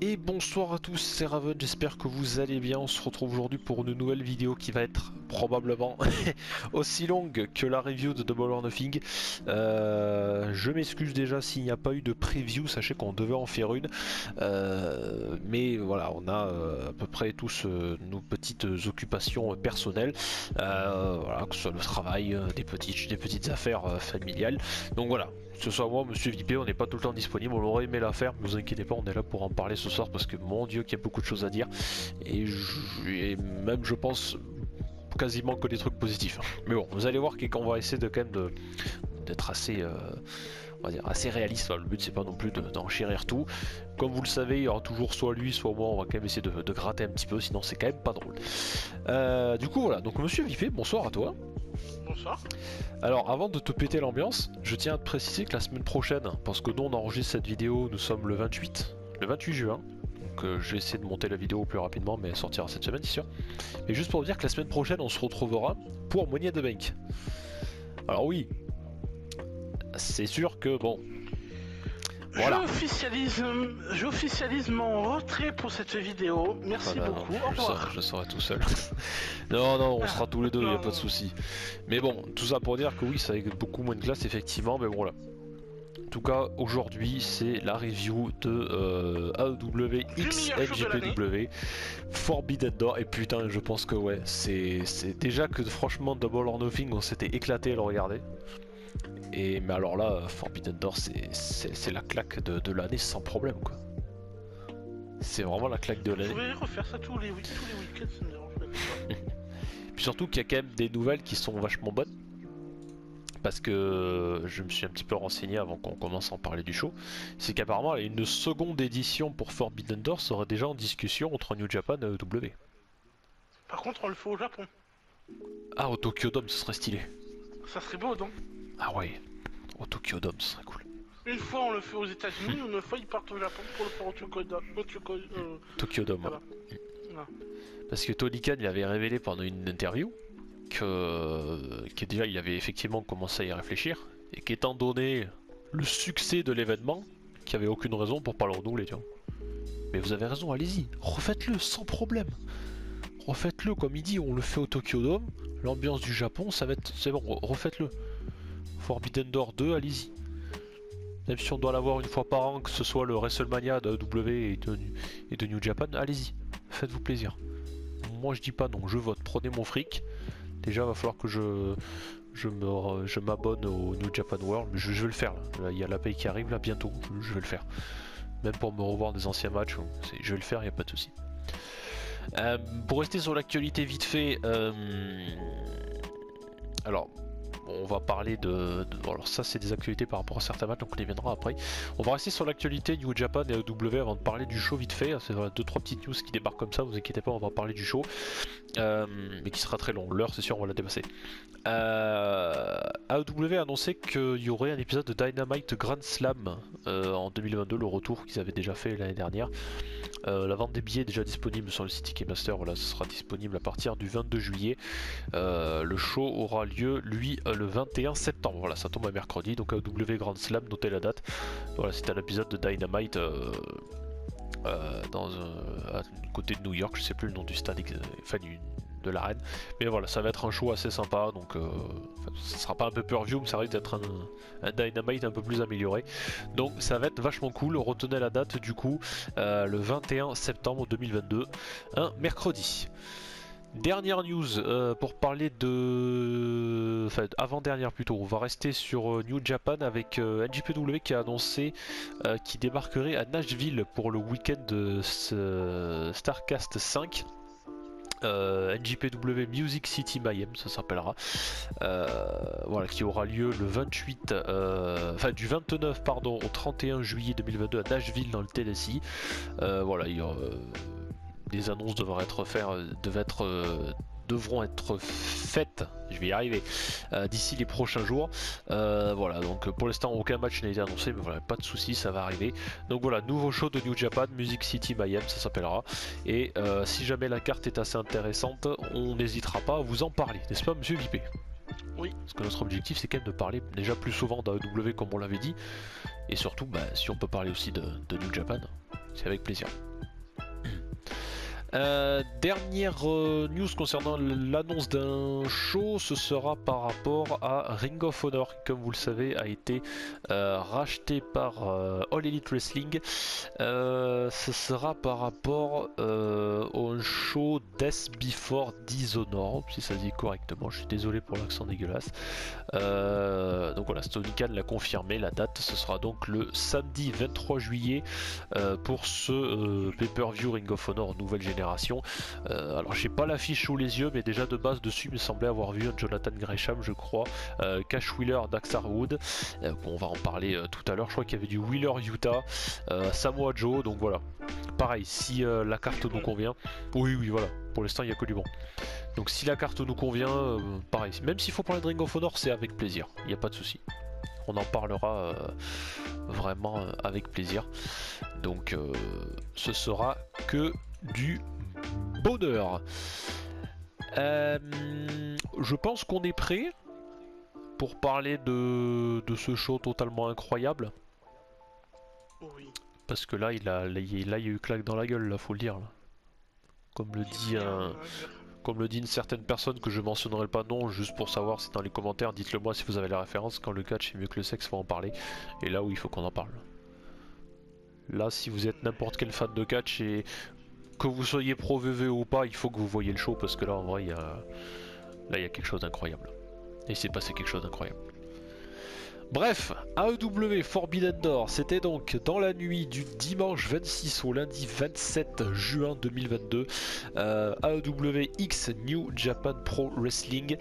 Et bonsoir à tous, c'est Raven, j'espère que vous allez bien. On se retrouve aujourd'hui pour une nouvelle vidéo qui va être probablement aussi longue que la review de Double or Nothing. Je m'excuse déjà s'il n'y a pas eu de preview, sachez qu'on devait en faire une. Mais voilà, on a à peu près tous nos petites occupations personnelles. Voilà, que ce soit le travail, des petites affaires familiales. Donc voilà. Que ce soit moi, Monsieur VP, on n'est pas tout le temps disponible, on aurait aimé la faire, mais vous inquiétez pas, on est là pour en parler ce soir parce que mon Dieu qu'il y a beaucoup de choses à dire et, même je pense quasiment que des trucs positifs. Mais bon, vous allez voir qu'on va essayer de quand même d'être assez, on va dire, assez réaliste. Le but c'est pas non plus d'enchérir tout. Comme vous le savez, il y aura toujours soit lui, soit moi, on va quand même essayer de gratter un petit peu, sinon c'est quand même pas drôle. Du coup voilà, donc Monsieur VP, bonsoir à toi. Bonsoir. Alors avant de te péter l'ambiance, je tiens à te préciser que la semaine prochaine, parce que nous on enregistre cette vidéo, nous sommes le 28 juin, donc je vais essayer de monter la vidéo au plus rapidement, mais elle sortira cette semaine c'est sûr. Mais juste pour vous dire que la semaine prochaine on se retrouvera pour Money in the Bank. Alors oui, c'est sûr que bon... Voilà. J'officialise mon retrait pour cette vidéo. Merci beaucoup. Au revoir. Je serai tout seul. non, on sera tous les deux, il n'y a pas de souci. Mais bon, tout ça pour dire que oui, ça a beaucoup moins de classe, effectivement, mais bon là. En tout cas, aujourd'hui, c'est la review de AEW X NJPW Forbidden Door. Et putain, je pense que ouais, c'est déjà que franchement, Double or Nothing, on s'était éclaté à le regarder. Mais alors là, Forbidden Door, c'est la claque de l'année sans problème, quoi. C'est vraiment la claque de l'année. Je pourrais refaire ça tous les week-ends, ça me dérange pas. Puis surtout qu'il y a quand même des nouvelles qui sont vachement bonnes. Parce que je me suis un petit peu renseigné avant qu'on commence à en parler du show. C'est qu'apparemment, une seconde édition pour Forbidden Door serait déjà en discussion entre New Japan et AEW. Par contre, on le fait au Japon. Ah, au Tokyo Dome, ce serait stylé. Ça serait beau, donc. Ah ouais, au Tokyo Dome, ce serait cool. Une fois on le fait aux États-Unis, une fois ils partent au Japon pour le faire au Tokyo Dome. Voilà. Parce que Tony Khan il avait révélé pendant une interview que déjà il avait effectivement commencé à y réfléchir et qu'étant donné le succès de l'événement, qu'il n'y avait aucune raison pour pas le renouveler, tu vois. Mais vous avez raison, allez-y, refaites-le sans problème. Refaites-le comme il dit, on le fait au Tokyo Dome, l'ambiance du Japon, ça va être, c'est bon, refaites-le. Forbidden Door 2, allez-y. Même si on doit l'avoir une fois par an, que ce soit le WrestleMania de W et de New Japan, allez-y, faites-vous plaisir. Moi je dis pas non, je vote, prenez mon fric. Déjà va falloir que je m'abonne au New Japan World, mais je vais le faire là. Il y a la paye qui arrive là bientôt, je vais le faire. Même pour me revoir des anciens matchs, je vais le faire, il n'y a pas de souci. Pour rester sur l'actualité vite fait, alors on va parler alors ça c'est des actualités par rapport à certains matchs, donc on y viendra après. On va rester sur l'actualité New Japan et AEW avant de parler du show vite fait. C'est 2-3 petites news qui débarquent comme ça, vous inquiétez pas, on va parler du show. Mais qui sera très long, l'heure c'est sûr on va la dépasser. AEW a annoncé qu'il y aurait un épisode de Dynamite Grand Slam en 2022, le retour qu'ils avaient déjà fait l'année dernière. La vente des billets est déjà disponible sur le site Ticketmaster, voilà, ce sera disponible à partir du 22 juillet. Le show aura lieu, lui, le 21 septembre, voilà, ça tombe un mercredi, donc AEW Grand Slam, notez la date. Voilà, c'était un épisode de Dynamite à côté de New York, je sais plus le nom du stade, enfin de l'arène, mais voilà, ça va être un show assez sympa, donc ça sera pas un peu pay-per-view, mais ça risque d'être un Dynamite un peu plus amélioré, donc ça va être vachement cool. Retenez la date du coup, le 21 septembre 2022, un mercredi. Dernière news pour parler de... Enfin, avant-dernière plutôt, on va rester sur New Japan avec NJPW qui a annoncé qu'il débarquerait à Nashville pour le week-end de Starrcast 5. NJPW Music City Mayhem, ça s'appellera. Voilà, qui aura lieu le 28, enfin du 29 pardon au 31 juillet 2022 à Nashville dans le Tennessee. Voilà, il y aura... les annonces devront être faites, je vais y arriver, d'ici les prochains jours. Voilà, donc pour l'instant aucun match n'a été annoncé, mais voilà, pas de soucis, ça va arriver. Donc voilà, nouveau show de New Japan, Music City Mayhem, ça s'appellera. Et si jamais la carte est assez intéressante, on n'hésitera pas à vous en parler, n'est-ce pas, monsieur VP? Oui. Parce que notre objectif c'est quand même de parler déjà plus souvent d'AEW comme on l'avait dit, et surtout, si on peut parler aussi de New Japan, c'est avec plaisir. Dernière news concernant l'annonce d'un show, ce sera par rapport à Ring of Honor, qui, comme vous le savez, a été racheté par All Elite Wrestling. Ce sera par rapport au show Death Before Dishonor, si ça se dit correctement, je suis désolé pour l'accent dégueulasse. Donc voilà, Tony Khan l'a confirmé, la date ce sera donc le samedi 23 juillet pour ce pay-per-view Ring of Honor nouvelle génération. Alors j'ai pas l'affiche sous les yeux, mais déjà de base dessus il me semblait avoir vu un Jonathan Gresham, je crois, Cash Wheeler, Daxter Wood, on va en parler tout à l'heure. Je crois qu'il y avait du Wheeler Utah, Samoa Joe, donc voilà. Pareil, si la carte nous convient, oui voilà, pour l'instant il n'y a que du bon. Donc si la carte nous convient, pareil, même s'il faut parler de Ring of Honor, c'est avec plaisir, il n'y a pas de souci. On en parlera vraiment avec plaisir. Donc ce sera que du bonheur. Je pense qu'on est prêt pour parler de ce show totalement incroyable. Oui. Parce que là, il y a eu claque dans la gueule, là, faut le dire. Là. Comme le dit une certaine personne que je mentionnerai pas nom, juste pour savoir si dans les commentaires, dites-le moi si vous avez la référence. Quand le catch est mieux que le sexe, faut en parler. Et là où il faut qu'on en parle. Là, si vous êtes n'importe quel fan de catch et que vous soyez pro VV ou pas, il faut que vous voyez le show parce que là, en vrai, là, il y a quelque chose d'incroyable. Et il s'est passé quelque chose d'incroyable. Bref, AEW Forbidden Door, c'était donc dans la nuit du dimanche 26 au lundi 27 juin 2022, AEW X New Japan Pro Wrestling.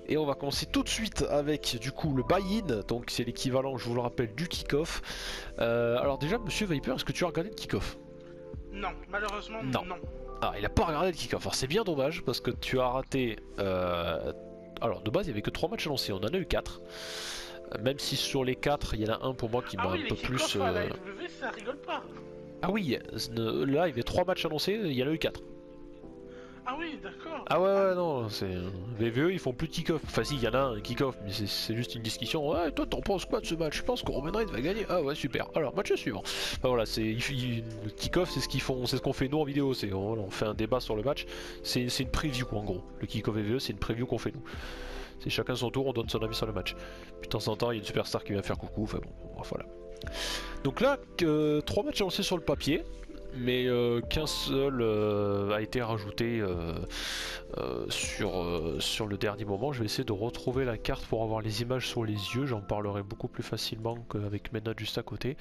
Et on va commencer tout de suite avec du coup le buy-in, donc c'est l'équivalent, je vous le rappelle, du kick-off. Alors déjà, monsieur Viper, est-ce que tu as regardé le kick-off? Non, malheureusement non. Ah, il a pas regardé le kick-off, alors c'est bien dommage parce que tu as raté... Alors de base il y avait que 3 matchs annoncés, on en a eu 4. Même si sur les 4, il y en a un pour moi qui m'a un peu plus... À la AEW, ça rigole pas. Ah oui, là il y avait 3 matchs annoncés, il y en a eu 4. Ah oui, d'accord. Ah ouais, non, c'est... VVE ils font plus de kick-off. Enfin si, il y en a un kick-off, mais c'est juste une discussion. Ouais, toi t'en penses quoi de ce match? Je pense que Roman Reigns va gagner. Ah ouais, super. Alors, match suivant. Enfin voilà, le kick-off, c'est ce qu'on fait nous en vidéo. On fait un débat sur le match. C'est une preview en gros. Le kick-off VVE, c'est une preview qu'on fait nous. C'est chacun son tour, on donne son avis sur le match. Puis de temps en temps, il y a une superstar qui vient faire coucou. Enfin bon, voilà. Donc là, 3 matchs lancés sur le papier. Mais qu'un seul a été rajouté sur le dernier moment. Je vais essayer de retrouver la carte pour avoir les images sur les yeux. J'en parlerai beaucoup plus facilement qu'avec mes notes juste à côté.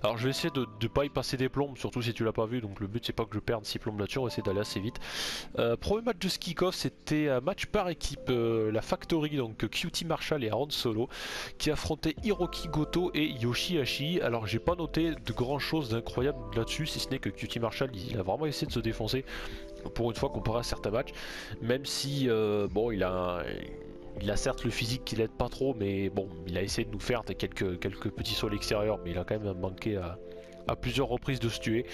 Alors je vais essayer de ne pas y passer des plombes, surtout si tu l'as pas vu. Donc le but c'est pas que je perde 6 plombes là-dessus, on va essayer d'aller assez vite. Premier match de ce kick-off, c'était un match par équipe. La Factory, donc QT Marshall et Aaron Solo, qui affrontaient Hiroki Goto et Yoshihashi. Alors j'ai pas noté de grand chose d'incroyable là-dessus, si ce n'est que QT Marshall il a vraiment essayé de se défoncer pour une fois comparé à certains matchs, même si bon il a certes le physique qui l'aide pas trop, mais bon il a essayé de nous faire quelques petits sauts à l'extérieur, mais il a quand même manqué à plusieurs reprises de se tuer.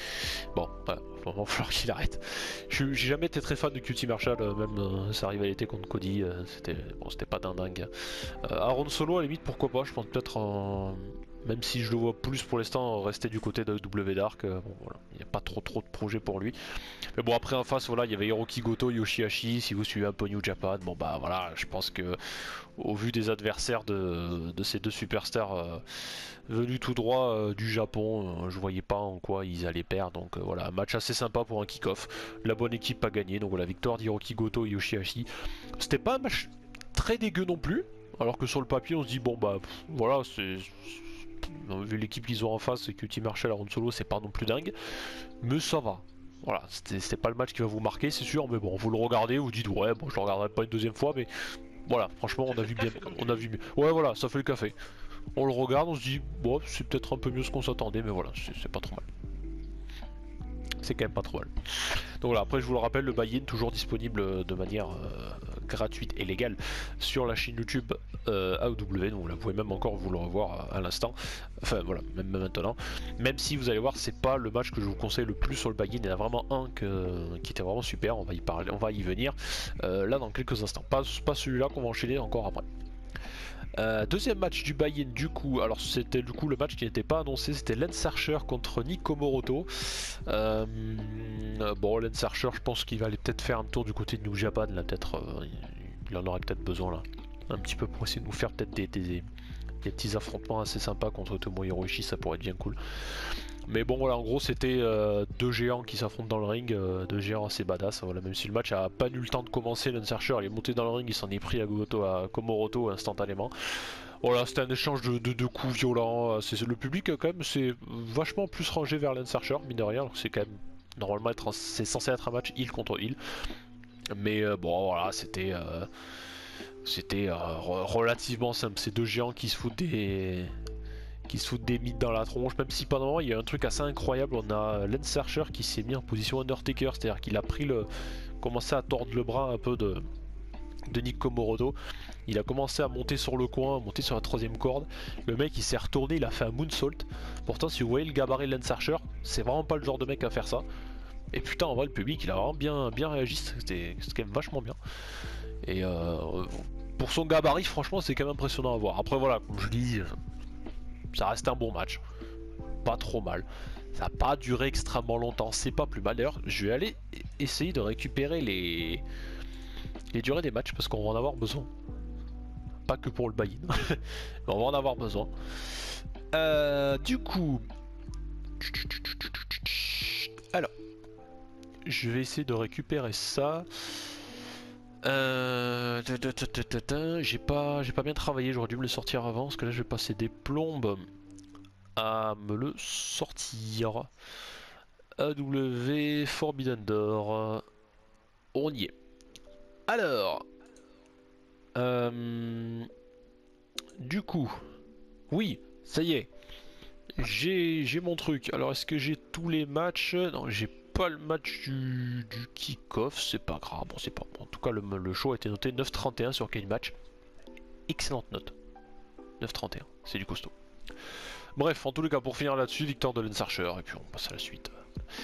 Bon voilà, il va falloir qu'il arrête. J'ai jamais été très fan de QT Marshall, même sa rivalité contre Cody, c'était pas dingue. Aaron Solo à la limite pourquoi pas, je pense peut-être même si je le vois plus pour l'instant rester du côté de W Dark, bon voilà, il n'y a pas trop de projets pour lui. Mais bon après en face voilà, il y avait Hiroki Goto, Yoshihashi, si vous suivez un peu New Japan, bon bah voilà, je pense que au vu des adversaires de ces deux superstars venus tout droit du Japon, je voyais pas en quoi ils allaient perdre, donc voilà, un match assez sympa pour un kick-off. La bonne équipe a gagné, donc voilà, victoire d'Hiroki Goto et Yoshihashi. C'était pas un match très dégueu non plus, alors que sur le papier on se dit bon bah voilà, vu l'équipe qu'ils ont en face, QT Marshall, Aaron Solo, c'est pas non plus dingue, mais ça va. Voilà, c'était pas le match qui va vous marquer, c'est sûr, mais bon, vous le regardez, vous dites ouais, bon, je le regarderai pas une deuxième fois, mais voilà, franchement, on a vu bien, on a vu mieux. Ouais, voilà, ça fait le café. On le regarde, on se dit bon, c'est peut-être un peu mieux ce qu'on s'attendait, mais voilà, c'est pas trop mal. C'est quand même pas trop mal. Donc voilà, après je vous le rappelle, le buy-in toujours disponible de manière gratuite et légale sur la chaîne YouTube AEW, donc là, vous pouvez même encore vous le revoir à l'instant, enfin voilà, même maintenant, même si vous allez voir, c'est pas le match que je vous conseille le plus sur le buy-in, il y en a vraiment un qui était vraiment super, on va y parler, on va y venir là dans quelques instants, pas celui-là qu'on va enchaîner encore après. Deuxième match du buy-in du coup, alors c'était du coup le match qui n'était pas annoncé, c'était Lance Archer contre Nick Komoroto. Bon, Lance Archer, je pense qu'il va aller peut-être faire un tour du côté de New Japan, là peut-être, il en aurait peut-être besoin là, un petit peu pour essayer de nous faire peut-être des petits affrontements assez sympas contre Tomohiro Ishii, ça pourrait être bien cool. Mais bon voilà, en gros c'était deux géants qui s'affrontent dans le ring, deux géants assez badass, voilà, même si le match a pas eu le temps de commencer, Lance Archer il est monté dans le ring, il s'en est pris à Komoroto instantanément. Voilà, c'était un échange de coups violents, le public quand même c'est vachement plus rangé vers Lance Archer, mine de rien, c'est quand même normalement c'est censé être un match heel contre heel. Mais bon voilà, c'était relativement simple, ces deux géants qui se foutent des mythes dans la tronche, même si pendant un moment il y a un truc assez incroyable, on a Lance Archer qui s'est mis en position Undertaker, c'est-à-dire qu'il a commencé à tordre le bras un peu de Nick Komoroto, il a commencé à monter sur le coin, à monter sur la troisième corde, le mec il s'est retourné, il a fait un moonsault, pourtant si vous voyez le gabarit de Lance Archer, c'est vraiment pas le genre de mec à faire ça, et putain en vrai le public il a vraiment bien réagi, c'était quand même vachement bien, et pour son gabarit franchement c'est quand même impressionnant à voir, après voilà, comme je dis, ça reste un bon match, pas trop mal. Ça n'a pas duré extrêmement longtemps, c'est pas plus mal. D'ailleurs, je vais aller essayer de récupérer les durées des matchs parce qu'on va en avoir besoin. Pas que pour le buy-in, mais on va en avoir besoin. Du coup, alors, je vais essayer de récupérer ça. J'ai pas bien travaillé, j'aurais dû me le sortir avant parce que là je vais passer des plombes à me le sortir. AW Forbidden Door. On y est. Alors. Du coup. Oui, ça y est. J'ai mon truc. Alors est-ce que j'ai tous les matchs? Non, j'ai pas le match du kick-off. C'est pas grave. Bon, c'est pas. En tout cas, le show a été noté 9,31 sur Game Match. Excellente note. 9,31. C'est du costaud. Bref, en tous les cas, pour finir là-dessus, victoire de Lance Archer, et puis on passe à la suite.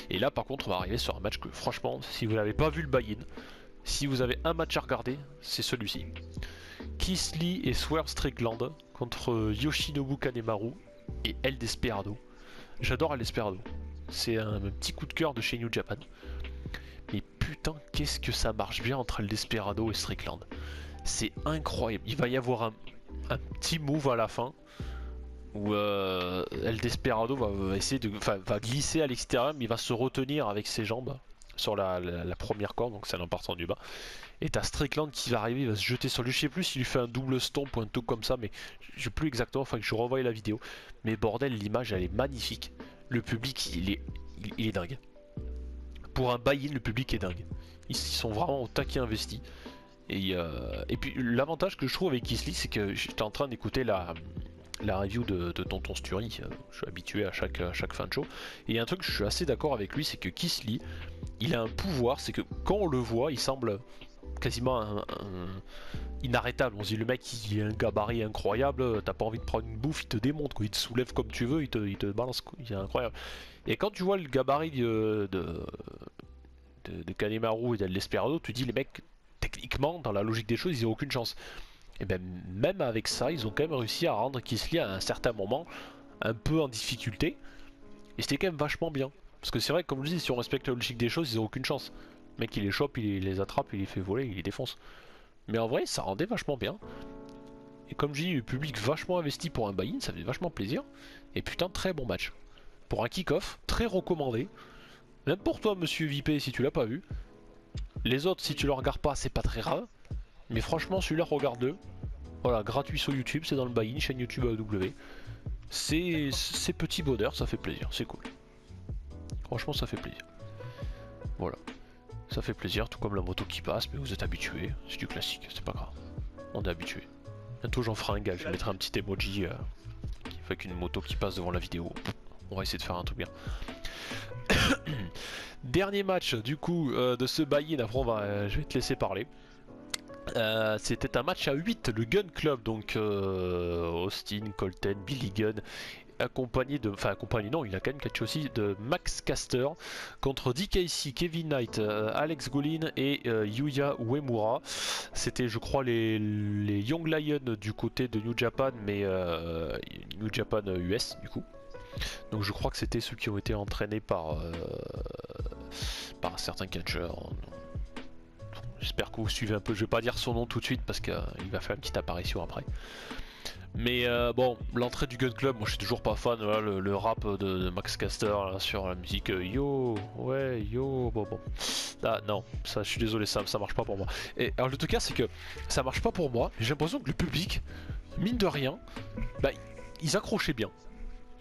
Et là, par contre, on va arriver sur un match que, franchement, si vous n'avez pas vu le buy-in, si vous avez un match à regarder, c'est celui-ci. Keith Lee et Swerve Strickland contre Yoshinobu Kanemaru et El Desperado. J'adore El Desperado. C'est un petit coup de cœur de chez New Japan. Mais putain, qu'est-ce que ça marche bien entre El Desperado et Strickland. C'est incroyable. Il va y avoir un petit move à la fin où El Desperado va essayer va glisser à l'extérieur, mais il va se retenir avec ses jambes sur la première corde, donc celle en partant du bas. Et t'as Strickland qui va arriver, il va se jeter sur lui. Je sais plus s'il lui fait un double stomp ou un truc comme ça, mais je sais plus exactement, enfin que je revoie la vidéo. Mais bordel, l'image elle est magnifique. Le public il est dingue. Pour un buy-in, le public est dingue. Ils sont vraiment au taquet investis. Et puis l'avantage que je trouve avec Keith Lee, c'est que j'étais en train d'écouter la review de Tonton Sturi, je suis habitué à chaque fin de show, et il y a un truc que je suis assez d'accord avec lui, c'est que Keith Lee, il a un pouvoir, c'est que quand on le voit, il semble quasiment inarrêtable, on se dit le mec il a un gabarit incroyable, t'as pas envie de prendre une bouffe, il te démonte, quoi. Il te soulève comme tu veux, il te balance, quoi. Il est incroyable. Et quand tu vois le gabarit de Kanemaru et d'El Desperado, tu dis les mecs, techniquement, dans la logique des choses, ils n'ont aucune chance. Et bien même avec ça, ils ont quand même réussi à rendre Keith Lee à un certain moment un peu en difficulté. Et c'était quand même vachement bien. Parce que c'est vrai que comme je dis, si on respecte la logique des choses, ils n'ont aucune chance. Le mec il les chope, il les attrape, il les fait voler, il les défonce. Mais en vrai, ça rendait vachement bien. Et comme je dis, le public vachement investi pour un buy-in, ça fait vachement plaisir. Et putain, très bon match. Pour un kick-off, très recommandé. Même pour toi, monsieur Vipé, si tu l'as pas vu. Les autres, si tu le regardes pas, c'est pas très grave. Mais franchement, celui-là, regarde-le. Voilà, gratuit sur YouTube, c'est dans le buy-in, chaîne YouTube AEW. C'est petit bonheur, ça fait plaisir, c'est cool. Franchement, ça fait plaisir. Voilà. Ça fait plaisir, tout comme la moto qui passe, mais vous êtes habitués. C'est du classique, c'est pas grave. On est habitués. Bientôt, j'en ferai un gag, je mettrai un petit emoji qui fait qu'une moto qui passe devant la vidéo. On va essayer de faire un truc bien. Dernier match, du coup, de ce buy-in. Après, je vais te laisser parler. C'était un match à 8, le Gun Club, donc Austin, Colten, Billy Gunn accompagné de, enfin accompagné non, il a quand même catché aussi de Max Caster contre DKC, Kevin Knight, Alex Golin et Yuya Uemura. C'était je crois les Young Lions du côté de New Japan, mais New Japan US du coup. Donc je crois que c'était ceux qui ont été entraînés par certains catcheurs. J'espère que vous suivez un peu, je vais pas dire son nom tout de suite parce qu'il va faire une petite apparition après. Mais bon, l'entrée du Gun Club, moi je suis toujours pas fan, voilà, le rap de Max Caster là, sur la musique yo, ouais, yo, bon. Ah non, ça je suis désolé, ça marche pas pour moi. Et alors le tout cas c'est que ça marche pas pour moi, j'ai l'impression que le public, mine de rien, bah ils accrochaient bien.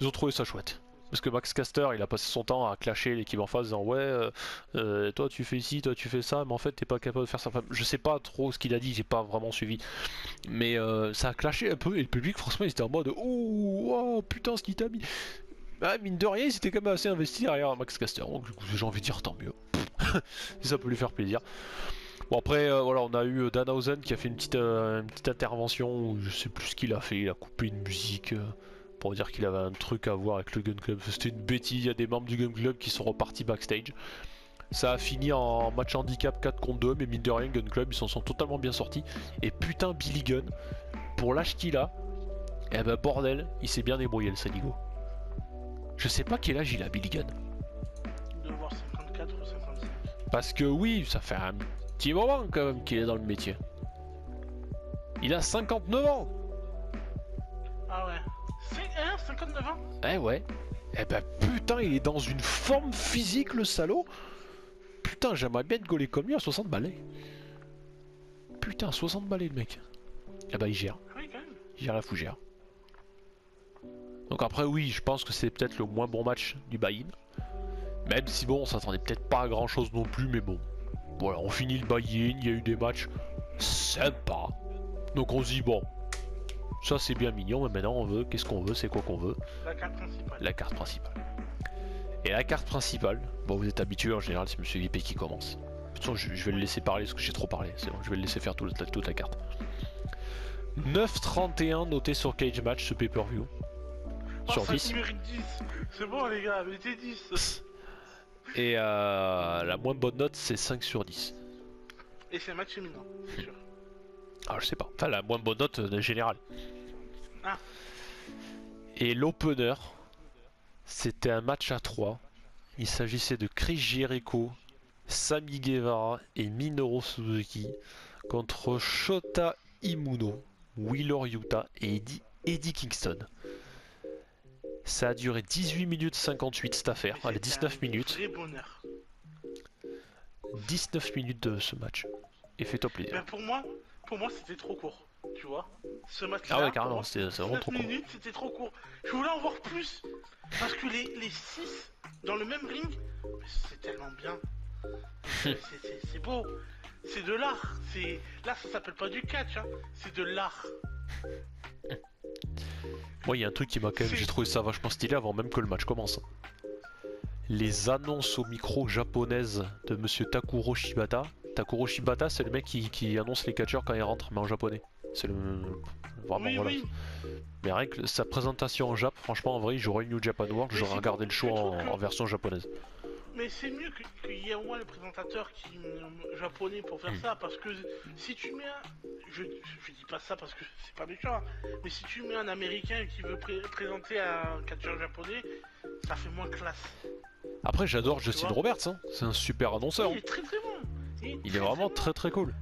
Ils ont trouvé ça chouette. Parce que Max Caster il a passé son temps à clasher l'équipe en face en disant ouais toi tu fais ci, toi tu fais ça, mais en fait t'es pas capable de faire ça. Enfin, je sais pas trop ce qu'il a dit, j'ai pas vraiment suivi. Mais ça a clashé un peu et le public franchement il était en mode oh putain ce qu'il t'a mis. Bah mine de rien ils étaient quand même assez investis derrière Max Caster. Donc j'ai envie de dire tant mieux. Si ça peut lui faire plaisir. Bon après voilà on a eu Danhausen qui a fait une petite intervention où je sais plus ce qu'il a fait, il a coupé une musique. Pour dire qu'il avait un truc à voir avec le Gun Club. C'était une bêtise, il y a des membres du Gun Club qui sont repartis backstage. Ça a fini en match handicap 4 contre 2, mais mine de rien, Gun Club, ils s'en sont totalement bien sortis. Et putain, Billy Gunn, pour l'âge qu'il a, eh ben bordel, il s'est bien débrouillé le Saligo. Je sais pas quel âge il a, Billy Gunn. De voir 54 ou 55. Parce que oui, ça fait un petit moment quand même qu'il est dans le métier. Il a 59 ans. Ah ouais. 59 ans. Eh ouais. Eh ben putain, il est dans une forme physique le salaud. Putain, j'aimerais bien être gaulé comme lui à 60 balais. Putain, 60 balais le mec. Eh ben il gère. Oui, quand même. Il gère la fougère. Donc après oui, je pense que c'est peut-être le moins bon match du buy-in. Même si bon, on s'attendait peut-être pas à grand chose non plus, mais bon. Voilà, on finit le buy-in, il y a eu des matchs sympas. Donc on se dit bon, ça c'est bien mignon, mais maintenant on veut, qu'est-ce qu'on veut, c'est quoi qu'on veut? La carte principale. La carte principale. Et la carte principale, bon vous êtes habitué en général, c'est Monsieur VIP qui commence. De toute façon je vais le laisser parler parce que j'ai trop parlé, c'est bon, je vais le laisser faire toute la carte. 9,31 noté sur Cage Match ce pay-per-view. Sur 10. C'est bon les gars, mettez 10. Et la moins bonne note c'est 5 sur 10. Et c'est un match féminin, c'est sûr. Ah je sais pas, enfin la moins bonne note générale. Ah. Et l'opener, c'était un match à 3. Il s'agissait de Chris Jericho, Sami Guevara et Minoru Suzuki contre Shota Imuno, Wheeler Yuta et Eddie Kingston. Ça a duré 18 minutes 58 cette affaire, allez 19 minutes. Vrai bonheur. 19 minutes de ce match. Et fais-toi plaisir. Ben pour moi c'était trop court, tu vois. Ce match-là. Ah ouais carrément, c'est vraiment trop court. 19 minutes c'était trop court. Je voulais en voir plus. Parce que les 6 dans le même ring, c'est tellement bien. C'est beau. C'est de l'art. Là ça s'appelle pas du catch, hein. C'est de l'art. Moi il y a un truc qui m'a quand même, j'ai trouvé ça vachement stylé avant même que le match commence. Les annonces au micro japonaises de monsieur Takuro Shibata. Takuro Shibata c'est le mec qui annonce les catcheurs quand ils rentrent, mais en japonais. C'est le... Vraiment oui, voilà. Oui. Mais rien que sa présentation en Jap, franchement en vrai j'aurais eu New Japan World, j'aurais regardé le show en version japonaise. Mais c'est mieux qu'il y ait au moins le présentateur qui japonais pour faire ça, parce que si tu mets je dis pas ça parce que c'est pas méchant, hein, mais si tu mets un américain qui veut présenter un catcheur japonais, ça fait moins classe. Après j'adore Justin Roberts, hein. C'est un super annonceur. Il est très très bon. Il est vraiment très cool.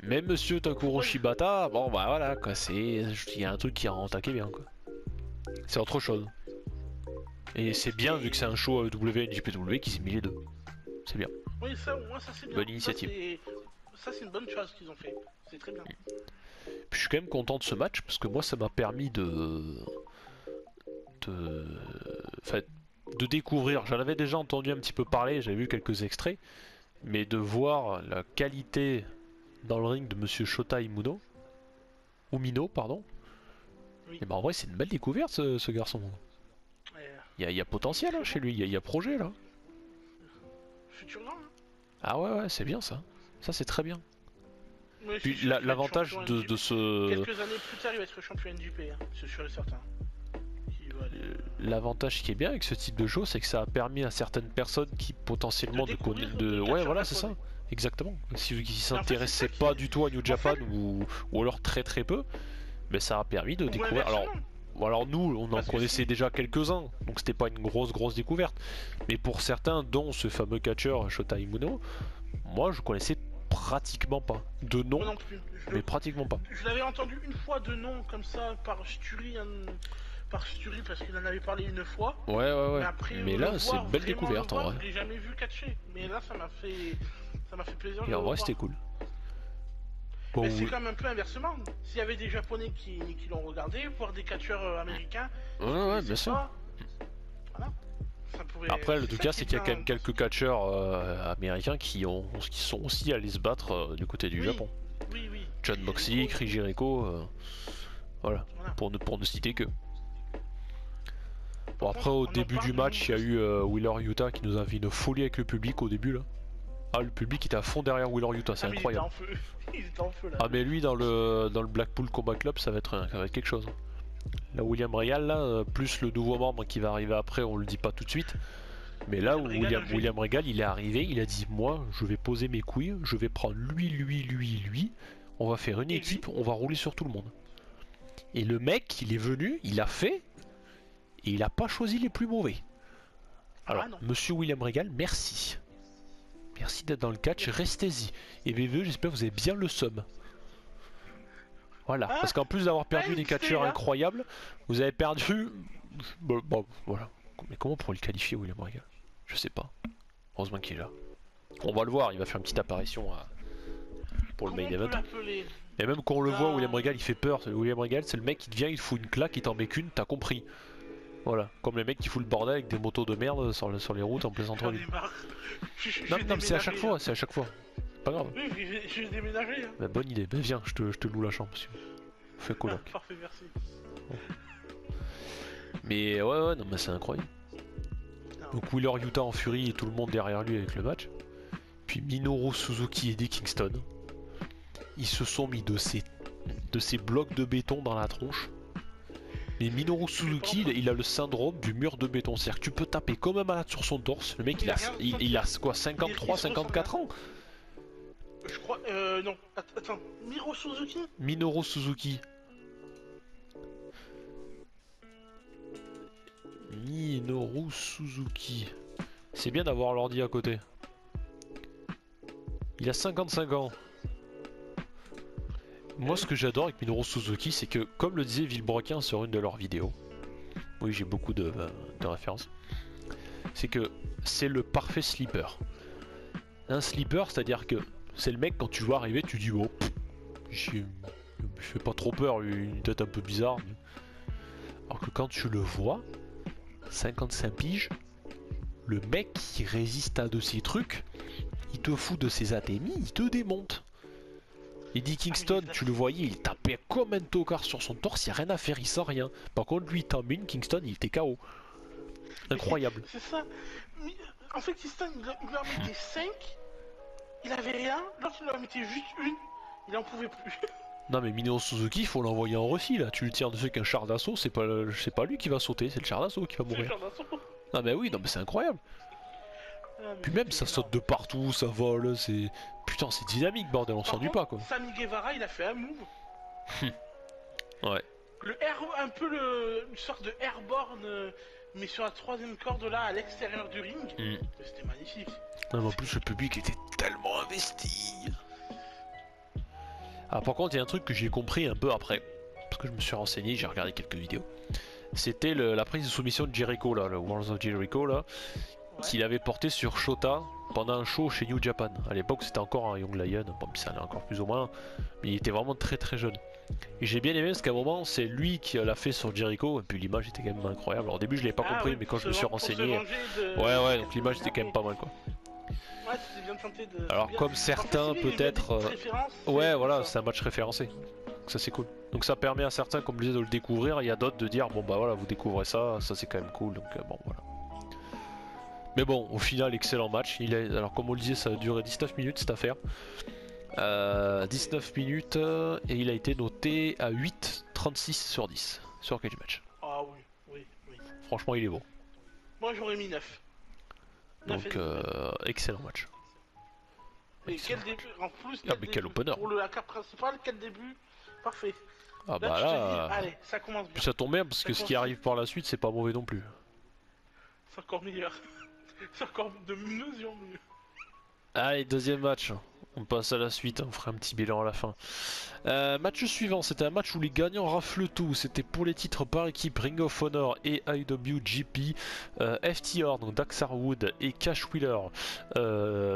Mais Même monsieur Takuro Shibata, bon bah voilà quoi, il y a un truc qui rend taqué bien quoi. C'est autre chose. Et c'est bien vu que c'est un show WNJPW qui s'est mis les deux. C'est bien. Oui, moi ça c'est bien. Bonne initiative. Ça c'est une bonne chose qu'ils ont fait. C'est très bien. Puis, je suis quand même content de ce match parce que moi ça m'a permis de découvrir. J'en avais déjà entendu un petit peu parler, j'avais vu quelques extraits, mais de voir la qualité dans le ring de monsieur Shota Umino, pardon. Oui. Et bah en vrai c'est une belle découverte ce garçon. Il y a potentiel hein, chez lui, il y a projet là. Futur grand, hein. Ah ouais c'est bien ça. Ça c'est très bien. Ouais, Puis l'avantage de ce... Quelques années plus tard il va être champion NJP, hein. C'est sûr et certain. l'avantage qui est bien avec ce type de show, c'est que ça a permis à certaines personnes qui potentiellement De de découvrir connaître des ouais catcheurs voilà c'est ça, japonais. exactement. Si qui c'est s'intéressaient ça pas qui- du tout à New Japan ou alors très très peu, mais ça a permis de Ou découvrir. inversement. Alors nous, on en Parce que connaissait si. déjà quelques-uns, donc c'était pas une grosse découverte. Mais pour certains, dont ce fameux catcheur Shota Imuno, moi je connaissais pratiquement pas. De nom, Moi non plus. mais pratiquement pas. Je l'avais entendu une fois de nom comme ça par Sturi, par Sturi parce qu'il en avait parlé une fois. Ouais. Mais après Mais le là, c'est voir, une belle vraiment découverte le en voir, vrai. je l'ai jamais vu catcher. Mais là, ça m'a fait plaisir de Et le en vrai, voir. c'était cool. Bon, Mais c'est quand même un peu inversement. S'il y avait des Japonais qui l'ont regardé, voir des catcheurs américains, ouais, bien sûr. pas, voilà. Ça pourrait. Après, le ça cas, qui c'est est qu'il y a quand bien même quelques catcheurs américains qui sont aussi allés se battre du côté du Oui. Japon. Oui. John Moxley, Chris Jericho, voilà, Voilà. pour ne citer que. Bon, Par après, contre, au on en début parle du match, il y a eu Wheeler Yuta qui nous a fait une folie avec le public au début là. Ah, le public était à fond derrière Wheeler Yuta, c'est Ah, mais incroyable. il était en feu. Il était en feu là. Ah, mais lui, dans le Blackpool Combat Club, ça va être quelque chose. Là, William Regal, là, plus le nouveau membre qui va arriver après, on le dit pas tout de suite. Mais là, William Regal, il est arrivé, il a dit moi, je vais poser mes couilles, je vais prendre lui, on va faire une équipe, on va rouler sur tout le monde. Et le mec, il est venu, il a fait, et il a pas choisi les plus mauvais. Alors, monsieur William Regal, merci. Merci d'être dans le catch, restez-y. Et VVE, j'espère que vous avez bien le somme. Voilà, parce qu'en plus d'avoir perdu des catcheurs incroyables, vous avez perdu... Bon, voilà. Mais comment on pourrait le qualifier, William Regal? Je sais pas. Heureusement qu'il est là. On va le voir, il va faire une petite apparition pour le main event. Et même quand on le voit, William Regal, il fait peur. William Regal, c'est le mec qui vient, il fout une claque, il t'en met qu'une, t'as compris. Voilà, comme les mecs qui foutent le bordel avec des motos de merde sur les routes en plein centre-ville. Non, mais c'est à chaque fois, Pas grave. Oui, je vais déménager. Hein. Bah, bonne idée, bah, viens, je te loue la chambre, monsieur. Fais coloc. Parfait, merci. Bon. Mais ouais, non, mais c'est incroyable. Donc Wheeler Yuta en furie et tout le monde derrière lui avec le match. Puis Minoru Suzuki et Eddie Kingston. Ils se sont mis de ces blocs de béton dans la tronche. Mais Minoru Suzuki, il a le syndrome du mur de béton. C'est-à-dire que tu peux taper comme un malade sur son torse. Le mec, il a quoi, 53, 54 ans? Je crois, non, attends, Minoru Suzuki. Minoru Suzuki. C'est bien d'avoir l'ordi à côté. Il a 55 ans. Moi, ce que j'adore avec Minoru Suzuki, c'est que, comme le disait Villebrequin sur une de leurs vidéos, oui, j'ai beaucoup de références, c'est que c'est le parfait sleeper. Un sleeper, c'est-à-dire que c'est le mec, quand tu le vois arriver, tu dis bon, il fait pas trop peur, une tête un peu bizarre. Mais... Alors que quand tu le vois, 55 piges, le mec qui résiste à de ces trucs, il te fout de ses atémies, il te démonte. Eddie Kingston, tu le voyais, il tapait comme un tocard sur son torse, il n'y a rien à faire, il sent rien. Par contre, lui, il t'en met une, Kingston, il était KO. Incroyable. C'est ça. En fait, Kingston, il leur mettait 5, il avait rien, l'autre il leur mettait juste une, il en pouvait plus. Non mais Minoru Suzuki, il faut l'envoyer en Russie là, tu le tiens dessus qu'un char d'assaut, c'est pas lui qui va sauter, c'est le char d'assaut qui va mourir. Non mais oui, non mais c'est incroyable. Puis même ça saute de partout, ça vole, c'est... Putain c'est dynamique bordel, on s'ennuie pas quoi. Sammy Guevara il a fait un move. Ouais. Un peu une sorte de airborne, mais sur la troisième corde là à l'extérieur du ring. C'était magnifique. Non mais en plus le public était tellement investi. Ah par contre il y a un truc que j'ai compris un peu après, parce que je me suis renseigné, j'ai regardé quelques vidéos. C'était la prise de soumission de Jericho là, le Worlds of Jericho là, qu'il avait porté sur Shota pendant un show chez New Japan. À l'époque c'était encore un Young Lion, bon ça allait encore plus ou moins, mais il était vraiment très jeunes. Et j'ai bien aimé parce qu'à un moment c'est lui qui l'a fait sur Jericho, et puis l'image était quand même incroyable. Alors au début je l'ai pas compris, mais quand je me suis renseigné... Ouais, donc l'image était quand même pas mal quoi. Ouais, c'était bien tenté de... Alors comme certains peut-être... Ouais voilà, c'est un match référencé. Ça c'est cool. Donc ça permet à certains, comme je disais, de le découvrir, il y a d'autres de dire bon bah voilà, vous découvrez ça, ça c'est quand même cool, donc bon voilà. Mais bon, au final, excellent match. Alors comme on le disait, ça a duré 19 minutes cette affaire. 19 minutes et il a été noté à 8,36 sur 10 sur Cage Match. Ah oui. Franchement, il est bon. Moi j'aurais mis 9. Donc, excellent match. Et Excellent quel début, en plus, Ah, mais quel opener. pour la carte principale, quel début parfait. Ah Là, bah tu te dis, là, allez, ça commence bien. ça tombe bien parce que ce qui continue. arrive par la suite, c'est pas mauvais non plus. C'est encore meilleur. C'est encore de mieux en mieux. Allez, deuxième match. On passe à la suite, on fera un petit bilan à la fin. Match suivant, c'était un match où les gagnants raflent tout. C'était pour les titres par équipe Ring of Honor et IWGP. FTR, donc Dax Harwood et Cash Wheeler,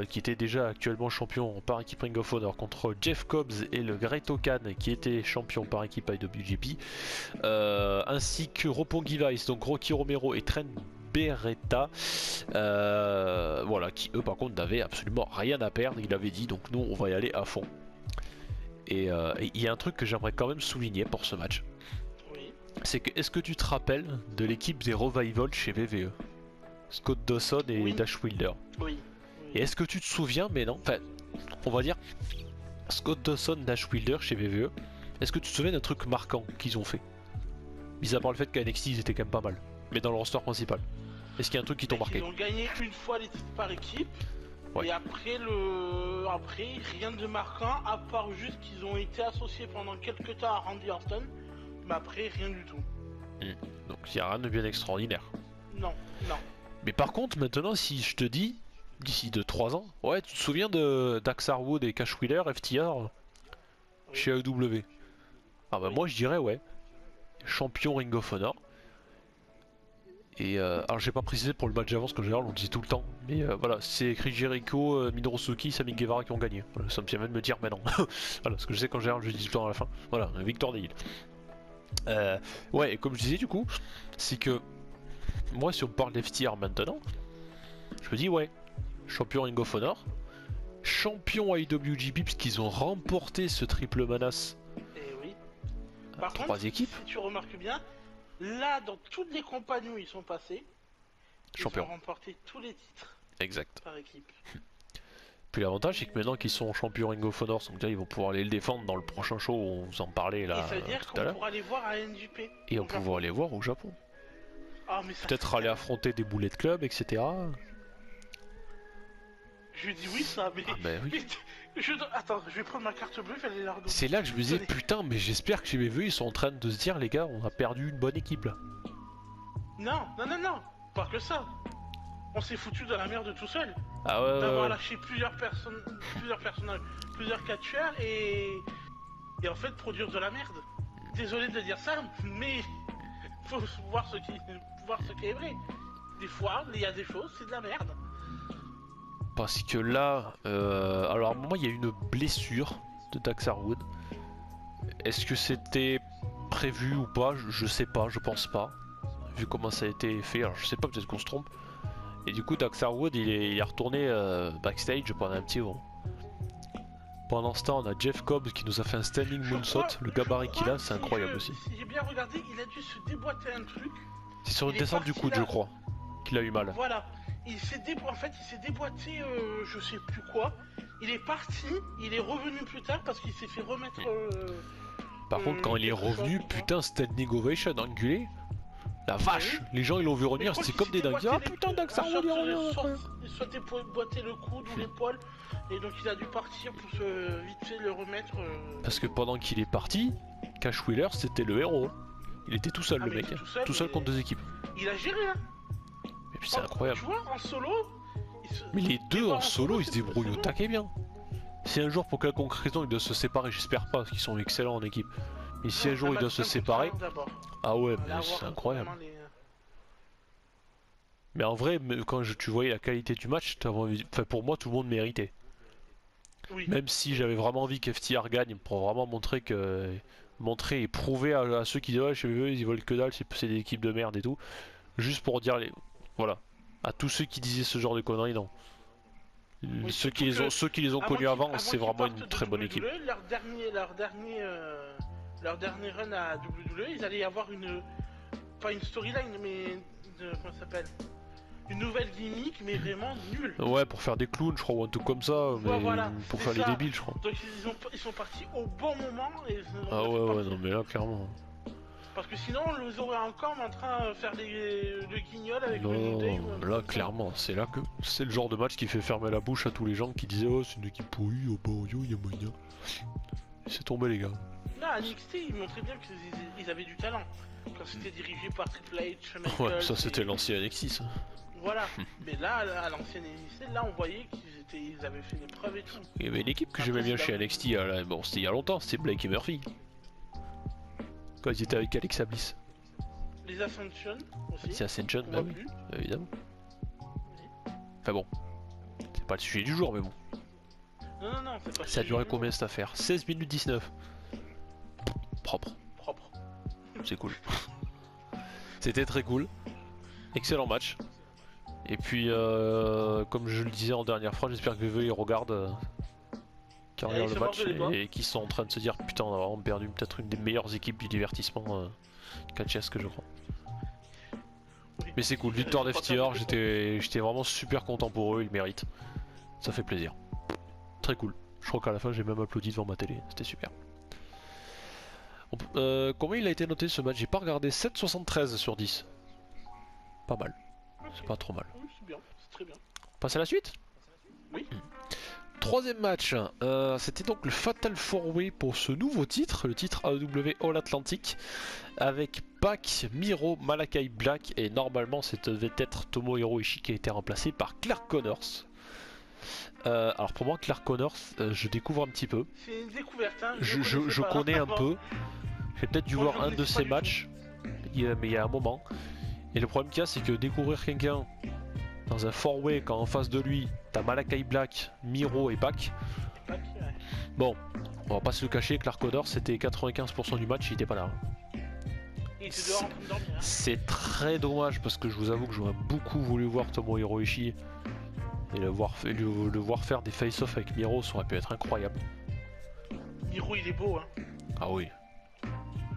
qui était déjà actuellement champion par équipe Ring of Honor, contre Jeff Cobbs et le Great Okan, qui était champion par équipe IWGP. Ainsi que Roppongi Vice, donc Rocky Romero et Trent Beretta, voilà, qui eux par contre n'avaient absolument rien à perdre, il avait dit, donc nous on va y aller à fond. Et il y a un truc que j'aimerais quand même souligner pour ce match, Oui. c'est que, est-ce que tu te rappelles de l'équipe des Revival chez WWE, Scott Dawson et Oui. Dash Wilder? Oui. Et est-ce que tu te souviens, mais non, enfin, on va dire Scott Dawson, Dash Wilder chez WWE, est-ce que tu te souviens d'un truc marquant qu'ils ont fait? Mis à part le fait qu'à NXT ils étaient quand même pas mal, mais dans le roster principal. Est-ce qu'il y a un truc qui t'ont marqué? Ils ont gagné une fois les titres par équipe. Ouais. Et après, après, rien de marquant, à part juste qu'ils ont été associés pendant quelques temps à Randy Orton. Mais après, rien du tout. Donc il n'y a rien de bien extraordinaire. Non, non. Mais par contre, maintenant, si je te dis, d'ici 2-3 ans, ouais, tu te souviens de Dax Harwood et Cash Wheeler, FTR, Oui. chez AEW? Ah bah Oui. moi je dirais ouais. Champion Ring of Honor. Et alors j'ai pas précisé pour le match d'avance qu'en général on le dit tout le temps. Mais voilà, c'est Chris Jericho, Minoru Suzuki, Sammy Guevara qui ont gagné. Voilà, ça me vient même de me dire maintenant. Voilà, parce que je sais qu'en général je le dis tout le temps à la fin. Voilà, victoire des Heels. Ouais, et comme je disais du coup, c'est que moi si on parle d'FTR maintenant, je me dis ouais, champion Ring of Honor, champion IWGP puisqu'ils ont remporté ce triple menace. Et oui. Par contre, 3 équipes. si tu remarques bien, là, dans toutes les compagnies où ils sont passés, Champion. ils ont remporté tous les titres Exact. par équipe. Puis l'avantage c'est que maintenant qu'ils sont champions Ring of Honor, donc là ils vont pouvoir aller le défendre dans le prochain show où on vous en parlait là Et ça veut dire tout à qu'on l'heure. pourra les voir à NJP. Et on pourra aller voir au Japon. Ah, mais ça Peut-être serait aller affronter des boulets de club, etc. Je lui dis oui, ça, mais. Ah bah oui. Attends, je vais prendre ma carte bleue, je vais aller la redonner. C'est là que je me disais putain mais j'espère que chez BV ils sont en train de se dire les gars on a perdu une bonne équipe là. Non, non, non, non, pas que ça. On s'est foutu dans la merde tout seul. Ah ouais, D'avoir ouais. lâché plusieurs personnages, plusieurs catcheurs et en fait produire de la merde. Désolé de dire ça, mais faut voir ce qui est vrai. Des fois, il y a des choses, c'est de la merde. Parce que là, alors moi il y a une blessure de Dax Harwood. Est-ce que c'était prévu ou pas? Je sais pas, je pense pas. Vu comment ça a été fait, alors je sais pas, peut-être qu'on se trompe. Et du coup Dax Harwood il est retourné backstage pendant un petit moment. Pendant ce temps on a Jeff Cobbs qui nous a fait un standing moonsault, le gabarit qu'il a c'est incroyable aussi. Si j'ai bien regardé, il a dû se déboîter un truc. C'est sur une il est descente du parti coude là. je crois, qu'il a eu mal. Voilà. En fait, il s'est déboîté, je sais plus quoi. Il est parti, il est revenu plus tard parce qu'il s'est fait remettre. Par contre quand il est quelque revenu, chose, putain standing ovation enculé. La vache, les gens ils l'ont vu revenir, Mais c'est quand comme il des s'est dingues. déboîté Ah putain Dax Harwood il revient. Il soit déboîté le coude ou l'épaule, et donc il a dû partir pour se vite fait le remettre. Parce que pendant qu'il est parti, Cash Wheeler c'était le héros. Il était tout seul Ah, le mais mec, tout seul, contre deux équipes. Il a géré, hein. Et puis c'est incroyable. Tu vois, en solo. Mais les deux voir en solo ils se c'est débrouillent au bon. taquet bien. Si un jour pour quelconque raison ils doivent se séparer, j'espère pas parce qu'ils sont excellents en équipe. Mais si un jour ils doivent se séparer, ah ouais mais c'est incroyable. Mais en vrai, quand tu voyais la qualité du match, enfin, pour moi tout le monde méritait. Oui. Même si j'avais vraiment envie qu'FTR gagne pour vraiment montrer et prouver à ceux qui disent ouais chez eux ils veulent que dalle, c'est des équipes de merde et tout. Juste pour dire voilà. À tous ceux qui disaient ce genre de conneries, non. Oui, ceux qui les ont connus avant, c'est vraiment une très bonne équipe. Leur dernier run à WWE, ils allaient avoir pas une storyline, mais comment ça s'appelle, une nouvelle gimmick, mais vraiment nulle. Ouais, pour faire des clowns, je crois, ou un truc comme ça, mais voilà, pour faire les ça. débiles, je crois. Donc ils sont partis au bon moment et Ah ouais, non, mais là, clairement. Parce que sinon, on les aurait encore en train de faire le guignol avec le New Day. Non, là clairement, c'est là que c'est le genre de match qui fait fermer la bouche à tous les gens qui disaient oh c'est une équipe pourrie, oh bah yo y'a moyen. C'est tombé les gars. Là, à NXT, ils montraient bien qu'ils avaient du talent. Quand c'était dirigé par Triple H, Michaels, Ouais, ça c'était l'ancien NXT ça. Voilà, mais là, à l'ancienne NXT, là on voyait qu'ils avaient fait des preuves et tout. Il y avait une équipe que j'aimais bien chez NXT, là, bon c'était il y a longtemps, c'était Blake et Murphy. Quand ils étaient avec Alexa Bliss. Les Ascension aussi. C'est Ascension, On bah a oui, vu. évidemment. Enfin bon, c'est pas le sujet du jour mais bon. Non, c'est pas Ça a duré combien cette affaire? 16 minutes 19. Propre, Propre. c'est cool. C'était très cool. Excellent match. Et puis, comme je le disais en dernière fois, j'espère que VV ils regardent, qui regardent le match et qui sont en train de se dire putain, on a vraiment perdu peut-être une des meilleures équipes du divertissement catchesque, je crois. Oui. Mais c'est cool, victoire d'FTR, j'étais vraiment super content pour eux, ils méritent. Ça fait plaisir. Très cool. Je crois qu'à la fin j'ai même applaudi devant ma télé, c'était super. Combien il a été noté ce match? J'ai pas regardé, 7,73 sur 10. Pas mal, c'est pas trop mal. Oui, c'est bien, c'est très bien. On passe à la suite? Oui. Troisième match, c'était donc le Fatal 4-Way pour ce nouveau titre, le titre AEW All Atlantic, avec Pac, Miro, Malakai Black, et normalement ça devait être Tomohiro Ishii qui a été remplacé par Clark Connors. Alors pour moi Clark Connors, je découvre un petit peu. C'est une découverte, hein. Je connais un peu. J'ai peut-être dû voir un de ses matchs, mais il y a un moment. Et le problème qu'il y a, c'est que découvrir quelqu'un dans un 4-way quand en face de lui t'as Malakai Black, Miro et Pac. Bon, on va pas se le cacher, Clark Connors c'était 95% du match, il était pas là. Il était dehors en train de dormir. C'est très dommage parce que je vous avoue que j'aurais beaucoup voulu voir Tomohiro Ishii et le voir faire des face-off avec Miro, ça aurait pu être incroyable. Miro il est beau, hein. Ah oui.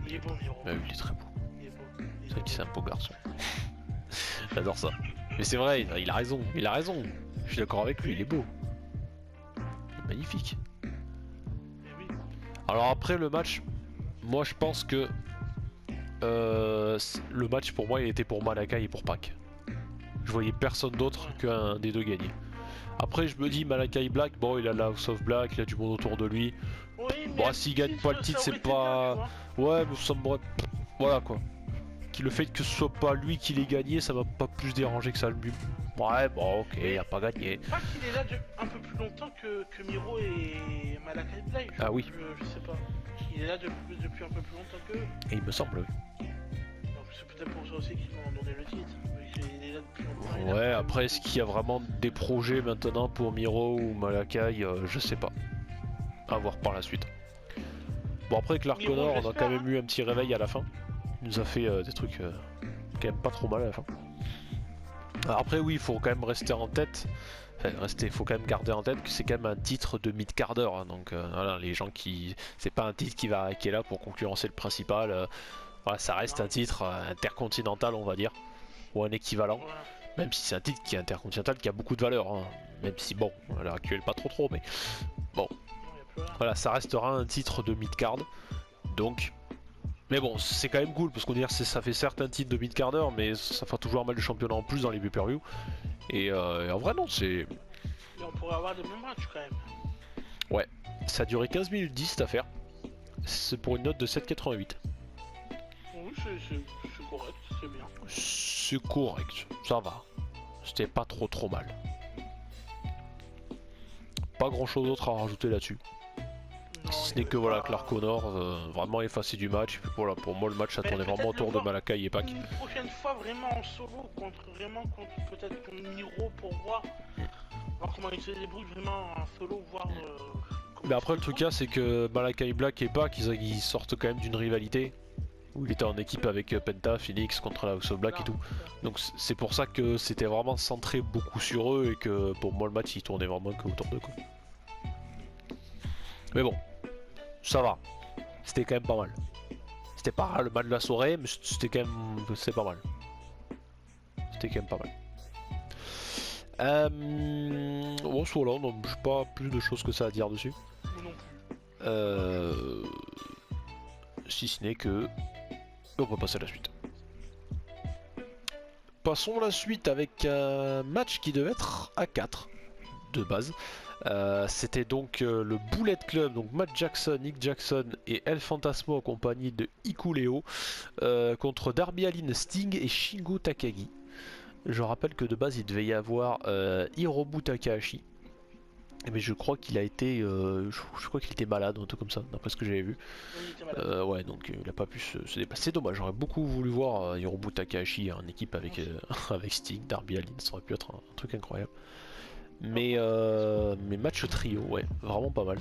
Il est beau, Miro. Bah, il est très beau. Il est beau. C'est vrai que c'est un beau garçon. J'adore ça. Mais c'est vrai, il a raison, Je suis d'accord avec lui, il est beau. Il est magnifique. Mais oui. Alors après le match, moi je pense que le match pour moi il était pour Malakai et pour Pac. Je voyais personne d'autre qu'un des deux gagner. Après je me dis Malakai Black, bon il a la House of Black, il a du monde autour de lui. Oui, Bon s'il gagne pas le titre c'est pas... Ouais mais ça me... Voilà quoi. Le fait que ce soit pas lui qui l'ait gagné, ça m'a pas plus dérangé que ça le but. Ouais bon ok, il a pas gagné. Pas qu'il est là un peu plus longtemps que Miro et Malakai Black. Ah oui. Je sais pas. Il est là depuis un peu plus longtemps qu'eux. Et il me semble oui. Donc c'est peut-être pour ça aussi qu'ils lui ont donné le titre. Il est là depuis longtemps. Ouais, après, est-ce qu'il y a vraiment des projets maintenant pour Miro ou Malakai? Je sais pas. À voir par la suite. Bon, après, Clark Miro, Connor, on a quand même hein. eu un petit réveil à la fin. Il nous a fait des trucs quand même pas trop mal à la fin. Alors après, oui, il faut quand même rester en tête. Enfin, faut quand même garder en tête que c'est quand même un titre de mid-carder. Hein, donc voilà, les gens qui. C'est pas un titre qui est là pour concurrencer le principal. Voilà, ça reste un titre intercontinental, on va dire. Ou un équivalent. Voilà. Même si c'est un titre qui est intercontinental, qui a beaucoup de valeur, hein. Même si bon, à l'heure actuelle pas trop, mais bon, voilà, ça restera un titre de mid-card, donc, mais bon, c'est quand même cool, parce qu'on dirait que ça fait certes un titre de mid-carder, mais ça fait toujours un mal de championnat en plus dans les pay-per-view, et en vrai non, c'est... Mais on pourrait avoir des bons matchs quand même. Ouais, ça a duré 15 minutes 10 cette affaire, c'est pour une note de 7,88. Oui, c'est correct, c'est bien. C'est correct, ça va. C'était pas trop mal. Pas grand chose d'autre à rajouter là-dessus. Ce n'est que voilà, Clark Connor vraiment effacé du match. Et puis voilà, pour moi le match ça tournait vraiment autour de Malakai et Pac. Une prochaine fois vraiment en solo contre peut-être contre Miro pour voir comment il se débrouille vraiment en solo, voir. Mais après le truc là c'est que Malakai Black et Pac ils sortent quand même d'une rivalité. Où il était en équipe avec Penta, Phoenix contre la House of Black et tout. Donc c'est pour ça que c'était vraiment centré beaucoup sur eux et que pour moi le match il tournait vraiment que autour d'eux quoi. Mais bon, ça va. C'était quand même pas mal. C'était pas le mal de la soirée, mais c'était quand même... c'est pas mal. C'était quand même pas mal. Bon, soit là, donc j'ai pas plus de choses que ça à dire dessus. Non plus. Si ce n'est que Et on va passer à la suite. Passons à la suite avec un match qui devait être à 4 de base. C'était donc le Bullet Club, donc Matt Jackson, Nick Jackson et El Fantasmo en compagnie de Hikuleo contre Darby Allin, Sting et Shingo Takagi. Je rappelle que de base il devait y avoir Hiromu Takahashi. Mais je crois qu'il a été, je crois qu'il était malade, un truc comme ça, d'après ce que j'avais vu. Oui, il était malade. Ouais, donc il a pas pu se déplacer. C'est dommage, j'aurais beaucoup voulu voir Hiromu Takahashi en équipe avec, avec Sting, Darby Allin, ça aurait pu être un truc incroyable. Mais match trio, ouais, vraiment pas mal.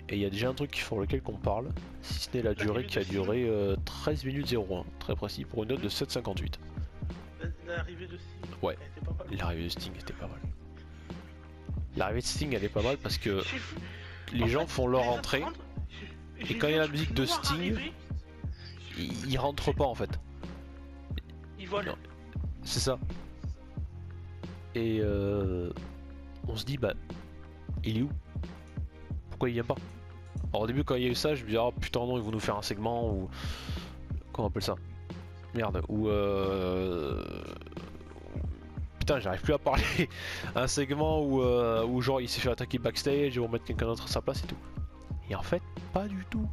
Et il y a déjà un truc sur lequel qu'on parle, si ce n'est la durée qui a duré 13 minutes 01, très précis, pour une note de 7,58. L'arrivée de Sting, Ouais, elle était pas mal. l'arrivée de Sting était pas mal. L'arrivée de Sting elle est pas mal parce que J'ai vu- les en gens fait, font leur les entrée apprendre, j'ai et quand il y a vu la un musique truc de noir Sting, arriver, ils rentrent pas en fait. il vole. Non. C'est ça. Et on se dit bah il est où? Pourquoi il vient pas? Alors au début quand il y a eu ça je me dis ah putain non ils vont nous faire un segment ou... Comment on appelle ça? Merde, ou putain j'arrive plus à parler. Un segment où genre il s'est fait attaquer backstage, ils vont mettre quelqu'un d'autre à sa place et tout. Et en fait pas du tout.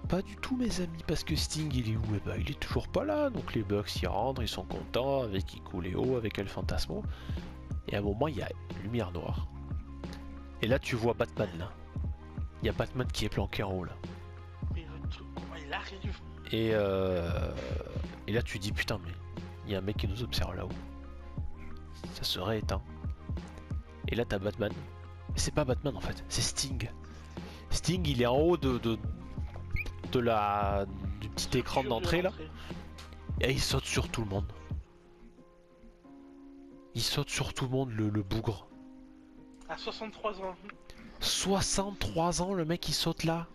Pas du tout mes amis, parce que Sting il est où? Eh ben, il est toujours pas là, donc les Bucks y rentrent, ils sont contents avec Hikuleo, avec El Fantasmo. Et à un moment il y a une lumière noire. Et là tu vois Batman là. Il y a Batman qui est planqué en haut là. Mais le truc, comment il arrive? Et là tu dis putain mais il y a un mec qui nous observe là-haut. Ça serait éteint. Et là t'as Batman. Mais c'est pas Batman en fait, c'est Sting. Sting il est en haut du petit écran d'entrée là. Et il saute sur tout le monde. Il saute sur tout le monde le bougre. À 63 ans. 63 ans le mec il saute là.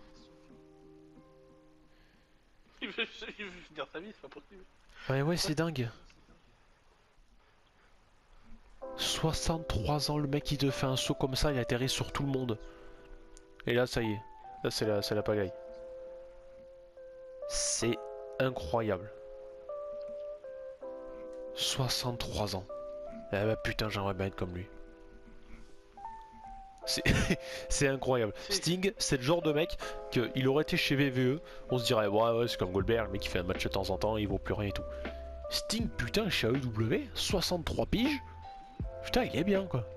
Il veut finir sa vie, c'est pas possible. Ouais c'est dingue. 63 ans le mec il te fait un saut comme ça, il atterrit sur tout le monde. Et là ça y est. Là c'est la pagaille. C'est incroyable. 63 ans. Eh bah putain j'aimerais bien être comme lui. C'est incroyable. Sting, c'est le genre de mec qu'il aurait été chez VVE, on se dirait ouais c'est comme Goldberg, le mec qui fait un match de temps en temps, il vaut plus rien et tout. Sting putain chez AEW, 63 piges, putain il est bien quoi.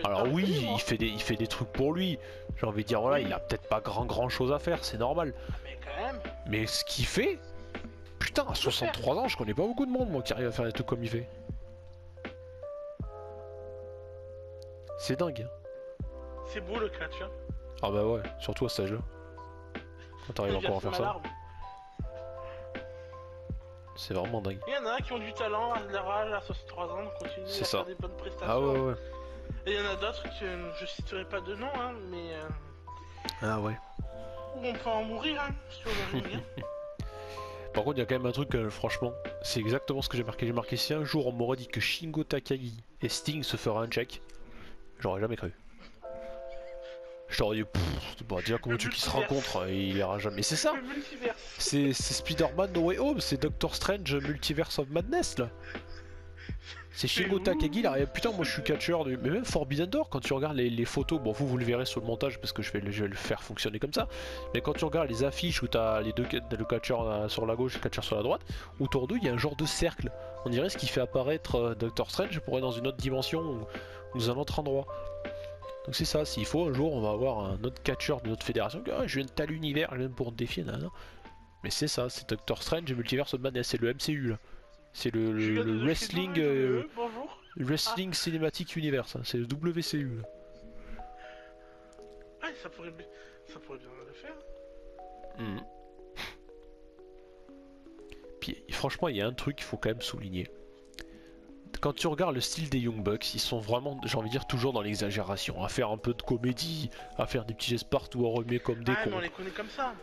Alors oui, il fait des trucs pour lui, j'ai envie de dire voilà, il a peut-être pas grand chose à faire, c'est normal. Mais quand même. Mais ce qu'il fait, putain à 63 ans je connais pas beaucoup de monde moi qui arrive à faire des trucs comme il fait. C'est dingue. C'est beau le catch, hein. Ah bah ouais, surtout à cet âge-là. Quand t'arrives encore à faire ça. C'est vraiment dingue. Il y en a qui ont du talent à leur âge, à 63 ans, de continuer à faire des bonnes prestations. Ah ouais. Et il y en a d'autres que je citerai pas de nom, hein, mais... Ah ouais. on peut en mourir, hein, si on le bien. Par contre, il y a quand même un truc, franchement, c'est exactement ce que j'ai marqué. J'ai marqué si un jour on m'aurait dit que Shingo Takagi et Sting se fera un check, j'aurais jamais cru. Je t'aurais dit, bah, déjà comment tu qu'ils se rencontrent, il ira jamais. C'est ça. C'est Spider-Man No Way Home, c'est Doctor Strange Multiverse of Madness là. C'est Shingo Takagi là, putain moi je suis catcheur mais même Forbidden Door quand tu regardes les photos, bon vous le verrez sur le montage parce que je vais le faire fonctionner comme ça, mais quand tu regardes les affiches où t'as les deux le catcheur sur la gauche et le catcheur sur la droite, autour d'eux il y a un genre de cercle, on dirait ce qui fait apparaître Doctor Strange pour aller dans une autre dimension ou dans un autre endroit. Donc c'est ça, s'il faut un jour on va avoir un autre catcheur de notre fédération, je viens de tel univers, je viens pour te défier, nan. Mais c'est ça, c'est Doctor Strange et Multiverse of Madness, c'est le MCU là. C'est le Wrestling Wrestling Cinematic Universe, hein. C'est le WCU là. Ah ça pourrait bien le faire. Puis franchement il y a un truc qu'il faut quand même souligner. Quand tu regardes le style des Young Bucks, ils sont vraiment, j'ai envie de dire, toujours dans l'exagération, à faire un peu de comédie, à faire des petits gestes partout, à remuer comme des cons. Mais on les connaît comme ça.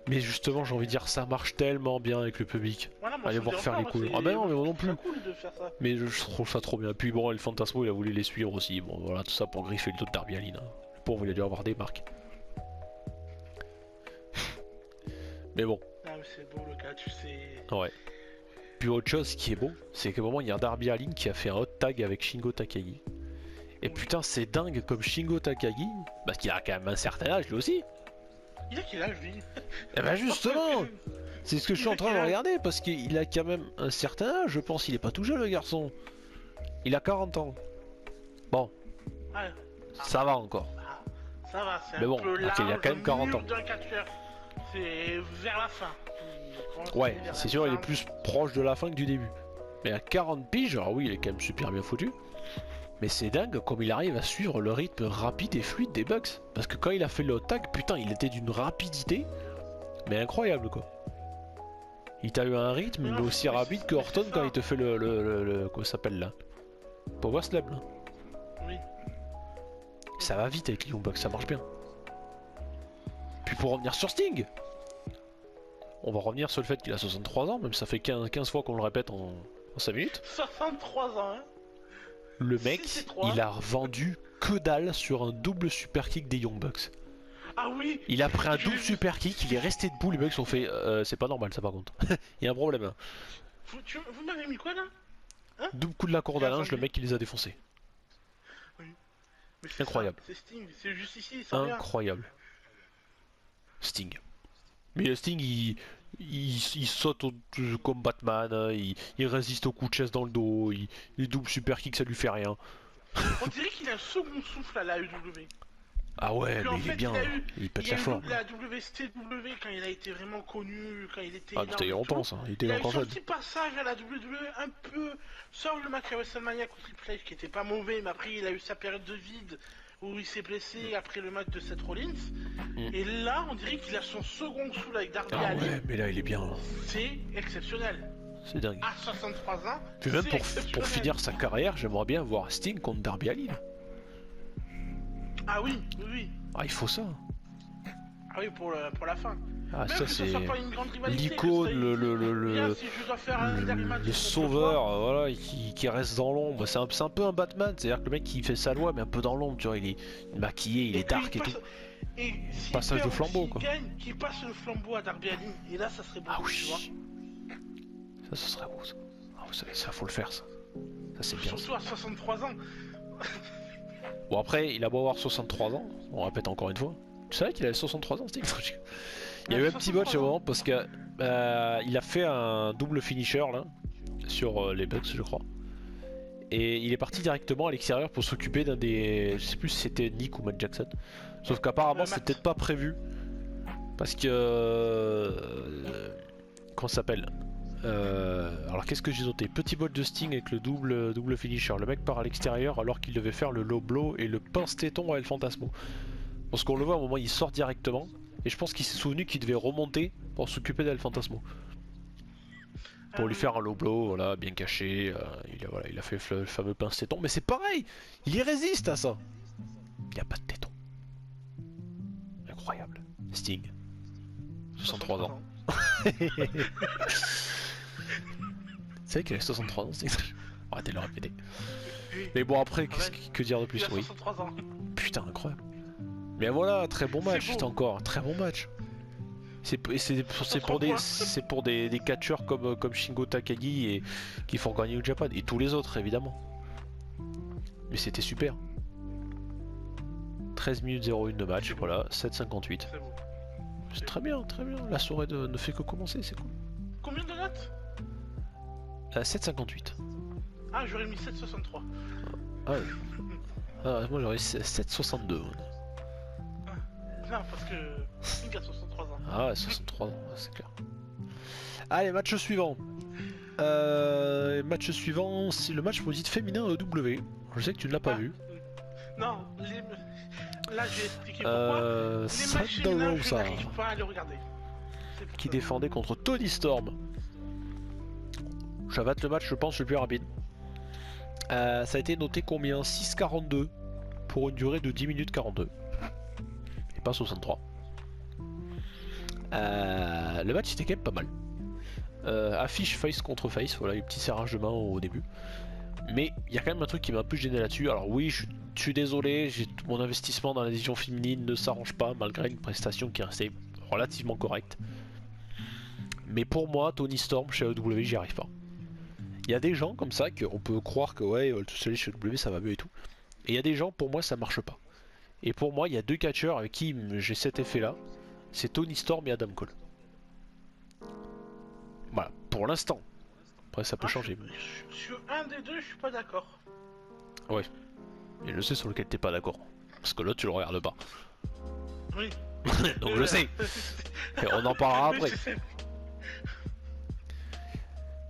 Mais justement, j'ai envie de dire, ça marche tellement bien avec le public. Voilà, allez voir faire les couilles. Ah bah non, mais moi non plus. Cool de faire ça. Mais je trouve ça trop bien. Puis bon, El Fantasmo, il a voulu les suivre aussi. Bon, voilà, tout ça pour griffer le dos de Darby Allin. Hein. Le pauvre, il a dû avoir des marques. Mais bon. Ah, mais c'est beau le catch, c'est... Ouais. Puis autre chose qui est beau, c'est qu'à un moment il y a un Darby Allin qui a fait un hot tag avec Shingo Takagi. Et putain c'est dingue comme Shingo Takagi, parce qu'il a quand même un certain âge lui aussi. Il a quel âge lui? Et ben justement, c'est ce que je suis en train de regarder, parce qu'il a quand même un certain âge, je pense, il est pas tout jeune le garçon. Il a 40 ans. Bon, Ah, ça va encore. ça va, c'est Mais un bon, peu ok, large, il a quand même 40 ans. d'un catcheur. C'est vers la fin. Ouais, c'est sûr, il est plus proche de la fin que du début. Mais à 40 piges, alors oui, il est quand même super bien foutu. Mais c'est dingue comme il arrive à suivre le rythme rapide et fluide des Bucks. Parce que quand il a fait le hot tag, putain, il était d'une rapidité, mais incroyable quoi. Il t'a eu un rythme mais aussi rapide que Orton quand il te fait comment ça s'appelle là? Power Slam là. Oui. Ça va vite avec les Young Bucks, ça marche bien. Puis pour revenir sur Sting, on va revenir sur le fait qu'il a 63 ans, même ça fait 15 fois qu'on le répète en 5 minutes. 63 ans, hein. Le mec, il a vendu que dalle sur un double super kick des Young Bucks. Ah oui. Il a pris un double super kick, il est resté debout, les Bucks ont fait c'est pas normal ça par contre. Il y a un problème. Hein. Vous m'avez mis quoi là? Hein? Double coup de la corde à linge, le mec il les a défoncés. Oui. Incroyable. C'est Sting, c'est juste ici, incroyable. Sting. Mais Sting il saute comme Batman, hein, il résiste aux coups de chaise dans le dos, les doubles super kicks ça lui fait rien. On dirait qu'il a un second souffle à la AEW. Ah ouais, mais il est bien, il pète la forme. Il a eu la WCW quand il a été vraiment connu, quand il était énorme. Ah, c'était il y a longtemps ça, il était encore jeune. Il a eu son petit passage à la WWE un peu, sauf le match à WrestleMania contre Triple H qui était pas mauvais, mais après il a eu sa période de vide où il s'est blessé après le match de Seth Rollins. Et là, on dirait qu'il a son second souffle avec Darby Allin. Ouais, mais là il est bien. C'est exceptionnel. C'est dingue. À 63 ans. Puis même pour finir sa carrière, j'aimerais bien voir Sting contre Darby Allin. Ah oui, oui. Ah, il faut ça. Ah oui, pour la fin. Ah, même ça c'est l'icône, le sauveur, voilà, qui reste dans l'ombre. C'est un peu un Batman, c'est-à-dire que le mec qui fait sa loi, mais un peu dans l'ombre, tu vois, il est maquillé, il est dark et tout. Et si passage de flambeau, quoi. Qui passe le flambeau à Darby Allin, et là ça serait beau, tu vois. Ça serait beau ça. Ah, ça faut le faire ça. Ça c'est bien. Surtout à 63 ans. Bon après, il a beau avoir 63 ans, on répète encore une fois. Tu savais qu'il avait 63 ans, Sting? Il y a eu un petit botch au moment parce que il a fait un double finisher là sur les Bucks je crois. Et il est parti directement à l'extérieur pour s'occuper d'un des... Je sais plus si c'était Nick ou Matt Jackson. Sauf qu'apparemment c'était peut-être pas prévu. Parce que... comment ça s'appelle alors qu'est-ce que j'ai noté? Petit bot de Sting avec le double finisher. Le mec part à l'extérieur alors qu'il devait faire le low blow et le pince-téton à El Fantasmo. Parce qu'on le voit à un moment il sort directement. Et je pense qu'il s'est souvenu qu'il devait remonter pour s'occuper d'El Fantasmo. Pour lui faire un low blow, voilà, bien caché. Il a fait le fameux pince-téton. Mais c'est pareil, il y résiste à ça. Il n'y a pas de téton. Incroyable. Sting. 63 ans. C'est vrai qu'il a 63 ans, Sting. Arrêtez de le répéter. Mais bon après, que dire de plus? Oui. 63 ans. Putain, incroyable. Mais voilà, très bon match, c'était encore un très bon match. C'est pour des catcheurs comme Shingo Takagi et qui font gagner au Japan et tous les autres évidemment. Mais c'était super. 13 minutes 01 de match, voilà, 7,58. C'est très bien, très bien. La soirée ne fait que commencer, c'est cool. Combien de notes? 7,58. Ah, j'aurais mis 7,63. Ah, ouais. Moi j'aurais 7,62. Non, parce que Sting a 63 ans. Ah ouais, 63 ans, c'est clair. Allez, match suivant. Match suivant, c'est le match pour le titre féminin EW. Je sais que tu ne l'as pas vu. Non, là je vais expliquer pourquoi. Les matchs féminins, je n'arrive pas à les regarder. Qui défendait contre Tony Storm. Ça va être le match, je pense, le plus rapide. Ça a été noté combien? 6,42 pour une durée de 10 minutes 42. Et pas 63. Le match était quand même pas mal. Affiche face contre face, voilà, les petits serrages de main au début. Mais il y a quand même un truc qui m'a un peu gêné là-dessus. Alors oui, je suis désolé, mon investissement dans la division féminine ne s'arrange pas malgré une prestation qui est restée relativement correcte. Mais pour moi, Tony Storm chez AEW, j'y arrive pas. Il y a des gens comme ça qu'on peut croire que ouais, tout seul chez AEW ça va mieux et tout. Et il y a des gens, pour moi, ça marche pas. Et pour moi, il y a 2 catcheurs avec qui j'ai cet effet-là. C'est Tony Storm et Adam Cole. Voilà, pour l'instant. Après, ça peut changer. Sur un des deux, je suis pas d'accord. Ouais. Et je sais sur lequel t'es pas d'accord. Parce que l'autre, tu le regardes pas. Oui. Donc je sais. Et on en parlera après.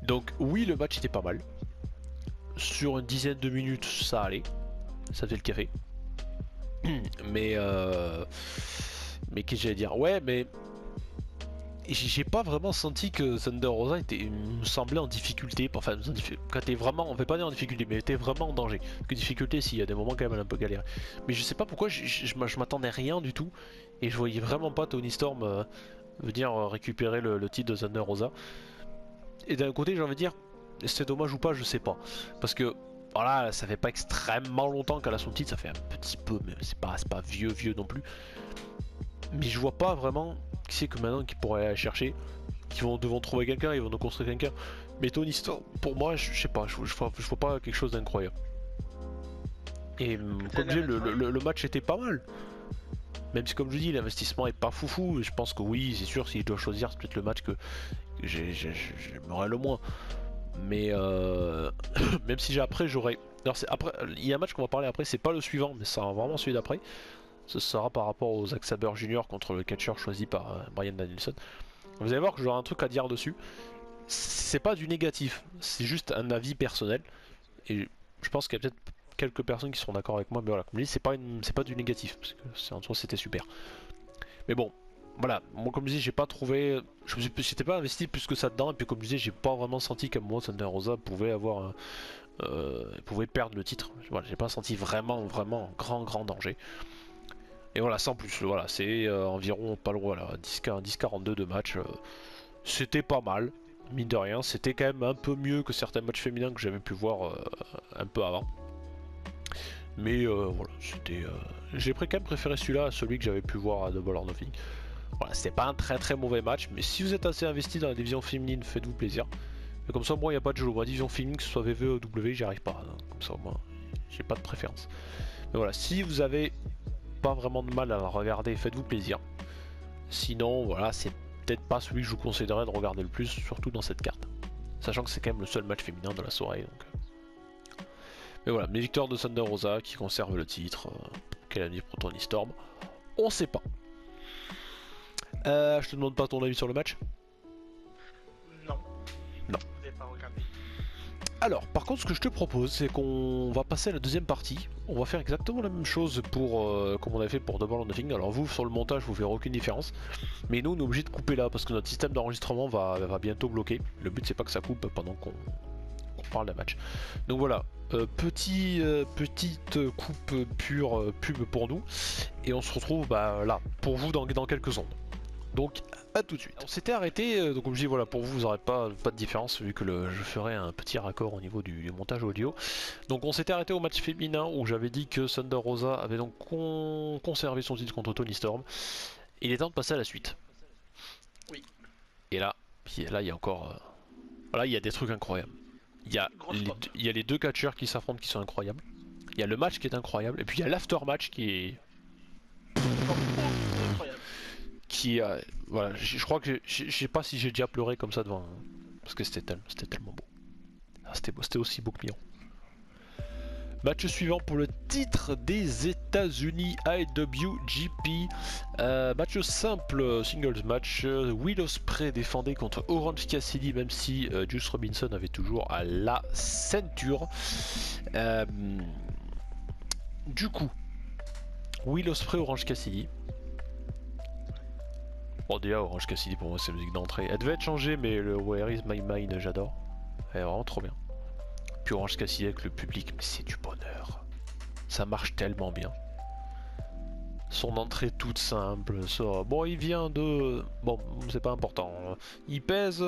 Donc oui, le match était pas mal. Sur une dizaine de minutes, ça allait. Ça faisait le café. Mais qu'est-ce que j'allais dire? Ouais, mais j'ai pas vraiment senti que Thunder Rosa me semblait en difficulté. Enfin, quand t'es vraiment, on va pas dire en difficulté, mais t'es vraiment en danger. Que difficulté, s'il y a des moments quand même elle a un peu galéré. Mais je sais pas pourquoi, je m'attendais rien du tout. Et je voyais vraiment pas Tony Storm venir récupérer le titre de Thunder Rosa. Et d'un côté, j'ai envie de dire, c'est dommage ou pas, je sais pas. Parce que, voilà, ça fait pas extrêmement longtemps qu'elle a son titre, ça fait un petit peu, mais c'est pas vieux non plus. Mais je vois pas vraiment qui c'est que maintenant qui pourrait aller chercher. Qui devront trouver quelqu'un, ils vont nous construire quelqu'un. Mais Tony Storm, pour moi, je sais pas, je vois pas quelque chose d'incroyable. Et comme je dis, le match était pas mal. Même si, comme je dis, l'investissement est pas foufou. Je pense que oui, c'est sûr, si je dois choisir, c'est peut-être le match que j'aimerais le moins. Mais même si après j'aurais. Après, il y a un match qu'on va parler après, c'est pas le suivant, mais ça sera vraiment celui d'après. Ce sera par rapport aux Zack Sabre Jr. contre le catcheur choisi par Bryan Danielson. Vous allez voir que j'aurai un truc à dire dessus. C'est pas du négatif, c'est juste un avis personnel. Et je pense qu'il y a peut-être quelques personnes qui seront d'accord avec moi, mais voilà, comme je dis, c'est pas du négatif, parce que en soi c'était super. Mais bon, voilà, moi comme je dis, j'ai pas trouvé. J'étais pas investi plus que ça dedans, et puis comme je disais, j'ai pas vraiment senti qu'à moi Thunder Rosa pouvait avoir. Pouvait perdre le titre. Voilà, j'ai pas senti vraiment grand danger. Et voilà, sans plus, voilà, c'est environ pas loin, voilà, 10-42 de match. C'était pas mal, mine de rien, c'était quand même un peu mieux que certains matchs féminins que j'avais pu voir un peu avant. Mais voilà, c'était. J'ai quand même préféré celui-là à celui que j'avais pu voir à Double or Nothing. Voilà, c'était pas un très mauvais match, mais si vous êtes assez investi dans la division féminine, faites-vous plaisir. Et comme ça, moi, il n'y a pas de jeu. Ma division féminine, que ce soit VV ou W, j'y arrive pas. Hein. Comme ça, moi, j'ai pas de préférence. Mais voilà, si vous avez pas vraiment de mal à la regarder, faites-vous plaisir. Sinon, voilà, c'est peut-être pas celui que je vous conseillerais de regarder le plus, surtout dans cette carte. Sachant que c'est quand même le seul match féminin de la soirée. Donc. Mais voilà, mes victoires de Thunder Rosa qui conserve le titre. Quel avenir pour Tony Storm? On sait pas. Je te demande pas ton avis sur le match? Non. Non. Vous n'avez pas regardé. Alors, par contre, ce que je te propose, c'est qu'on va passer à la deuxième partie. On va faire exactement la même chose pour comme on avait fait pour Double or Nothing. Alors vous, sur le montage, vous verrez aucune différence. Mais nous, on est obligé de couper là, parce que notre système d'enregistrement va bientôt bloquer. Le but, c'est pas que ça coupe pendant qu'on parle d'un match. Donc voilà, petite coupe pure pub pour nous. Et on se retrouve là, pour vous dans quelques secondes. Donc à tout de suite. On s'était arrêté, donc comme je dis voilà, pour vous n'aurez pas de différence vu que je ferai un petit raccord au niveau du montage audio. Donc on s'était arrêté au match féminin où j'avais dit que Thunder Rosa avait donc conservé son titre contre Tony Storm. Il est temps de passer à la suite. Oui. Et là il y a encore... voilà, il y a des trucs incroyables. Il y a les deux catcheurs qui s'affrontent qui sont incroyables. Il y a le match qui est incroyable. Et puis il y a l'after match qui est... voilà, je crois que je sais pas si j'ai déjà pleuré comme ça devant, parce que c'était tellement beau. C'était aussi beau que Miron. Match suivant pour le titre des États-Unis IWGP. Match simple, singles match. Will Ospreay défendait contre Orange Cassidy, même si Juice Robinson avait toujours à la ceinture. Du coup, Will Ospreay, Orange Cassidy. Bon, déjà, Orange Cassidy pour moi c'est la musique d'entrée. Elle devait être changée, mais le Where is My Mind, j'adore. Elle est vraiment trop bien. Puis Orange Cassidy avec le public, mais c'est du bonheur. Ça marche tellement bien. Son entrée toute simple. Ça... Bon, il vient de. Bon, c'est pas important. Il pèse.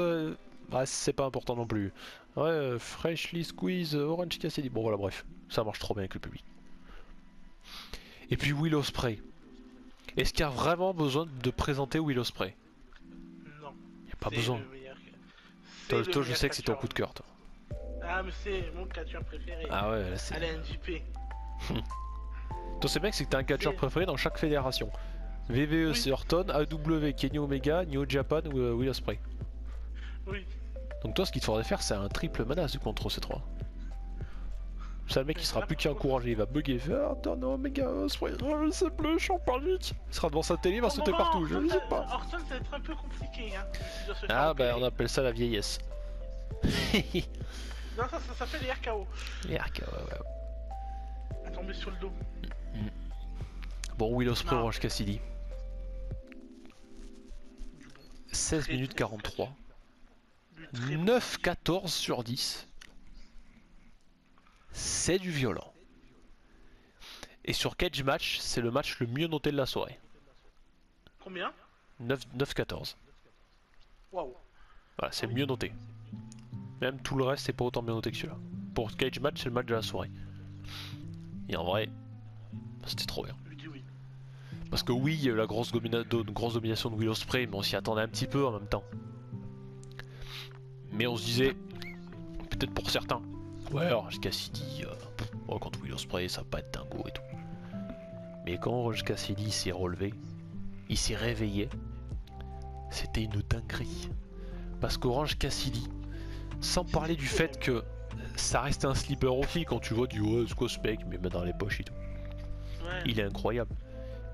C'est pas important non plus. Ouais, Freshly Squeeze, Orange Cassidy. Bon, voilà, bref. Ça marche trop bien avec le public. Et puis Will Ospreay. Est-ce qu'il y a vraiment besoin de présenter Will Ospreay? Non. Il n'y a pas besoin. Toi, le je sais meilleur que c'est ton catcheur. coup de cœur, toi. Ah, mais c'est mon catcheur préféré. Ah ouais, là c'est. Alain JP. Toi, c'est bien que c'est que t'as un catcheur préféré dans chaque fédération. VVE, Oui, c'est Orton, AW, Kenny Omega, New Japan ou Will Ospreay. oui. Donc, toi, ce qu'il te faudrait faire, c'est un triple menace contre ces trois. Ça, le mec, Mais il sera plus n'importe quoi. qu'encouragé, il va bugger, il fait ah, attends, Omega, Ospreay, oh, c'est bleu, je suis en panique. Il sera devant sa télé, il va Pour le sauter moment, partout, je ne sais pas. Orton, ça va être un peu compliqué, hein. Il doit se faire Ah, bah, opérer. on appelle ça la vieillesse. Non, ça s'appelle les RKO. Yark, ouais. À tomber sur le dos. Bon, Will Ospreay, Non. Orange Cassidy. Du bon. 16 Très minutes bon 43. Du très bon. 9-14 sur 10. C'est du violent. Et sur Cage Match, c'est le match le mieux noté de la soirée. Combien 9-14. Waouh. Voilà, c'est le mieux noté. Même tout le reste, c'est pas autant bien noté que celui-là. Pour Cage Match, c'est le match de la soirée. Et en vrai, c'était trop bien. Je dis oui. Parce que oui, il y a eu la grosse domination de Will Ospreay, mais on s'y attendait un petit peu en même temps. Mais on se disait, peut-être pour certains, ouais, Orange Cassidy, contre Will Ospreay, ça va pas être dingo et tout. Mais quand Orange Cassidy s'est relevé, il s'est réveillé, c'était une dinguerie. Parce qu'Orange Cassidy, sans parler du fait que ça reste un sleeper aussi quand tu vois du ouais, c'est quoi ce mec, mais met dans les poches et tout. Ouais. Il est incroyable.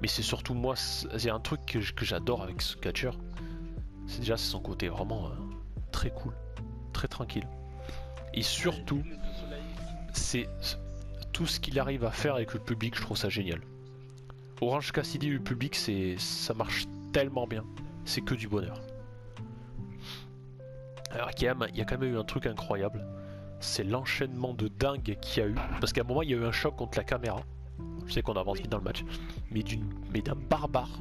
Mais c'est surtout moi, c'est un truc que j'adore avec ce catcher. C'est déjà son côté vraiment très cool, très tranquille. Et surtout, c'est tout ce qu'il arrive à faire avec le public, je trouve ça génial. Orange Cassidy et le public, ça marche tellement bien. C'est que du bonheur. Alors il y a quand même eu un truc incroyable. C'est l'enchaînement de dingue qu'il y a eu. Parce qu'à un moment, il y a eu un choc contre la caméra. Je sais qu'on avance vite dans le match. Mais d'un barbare.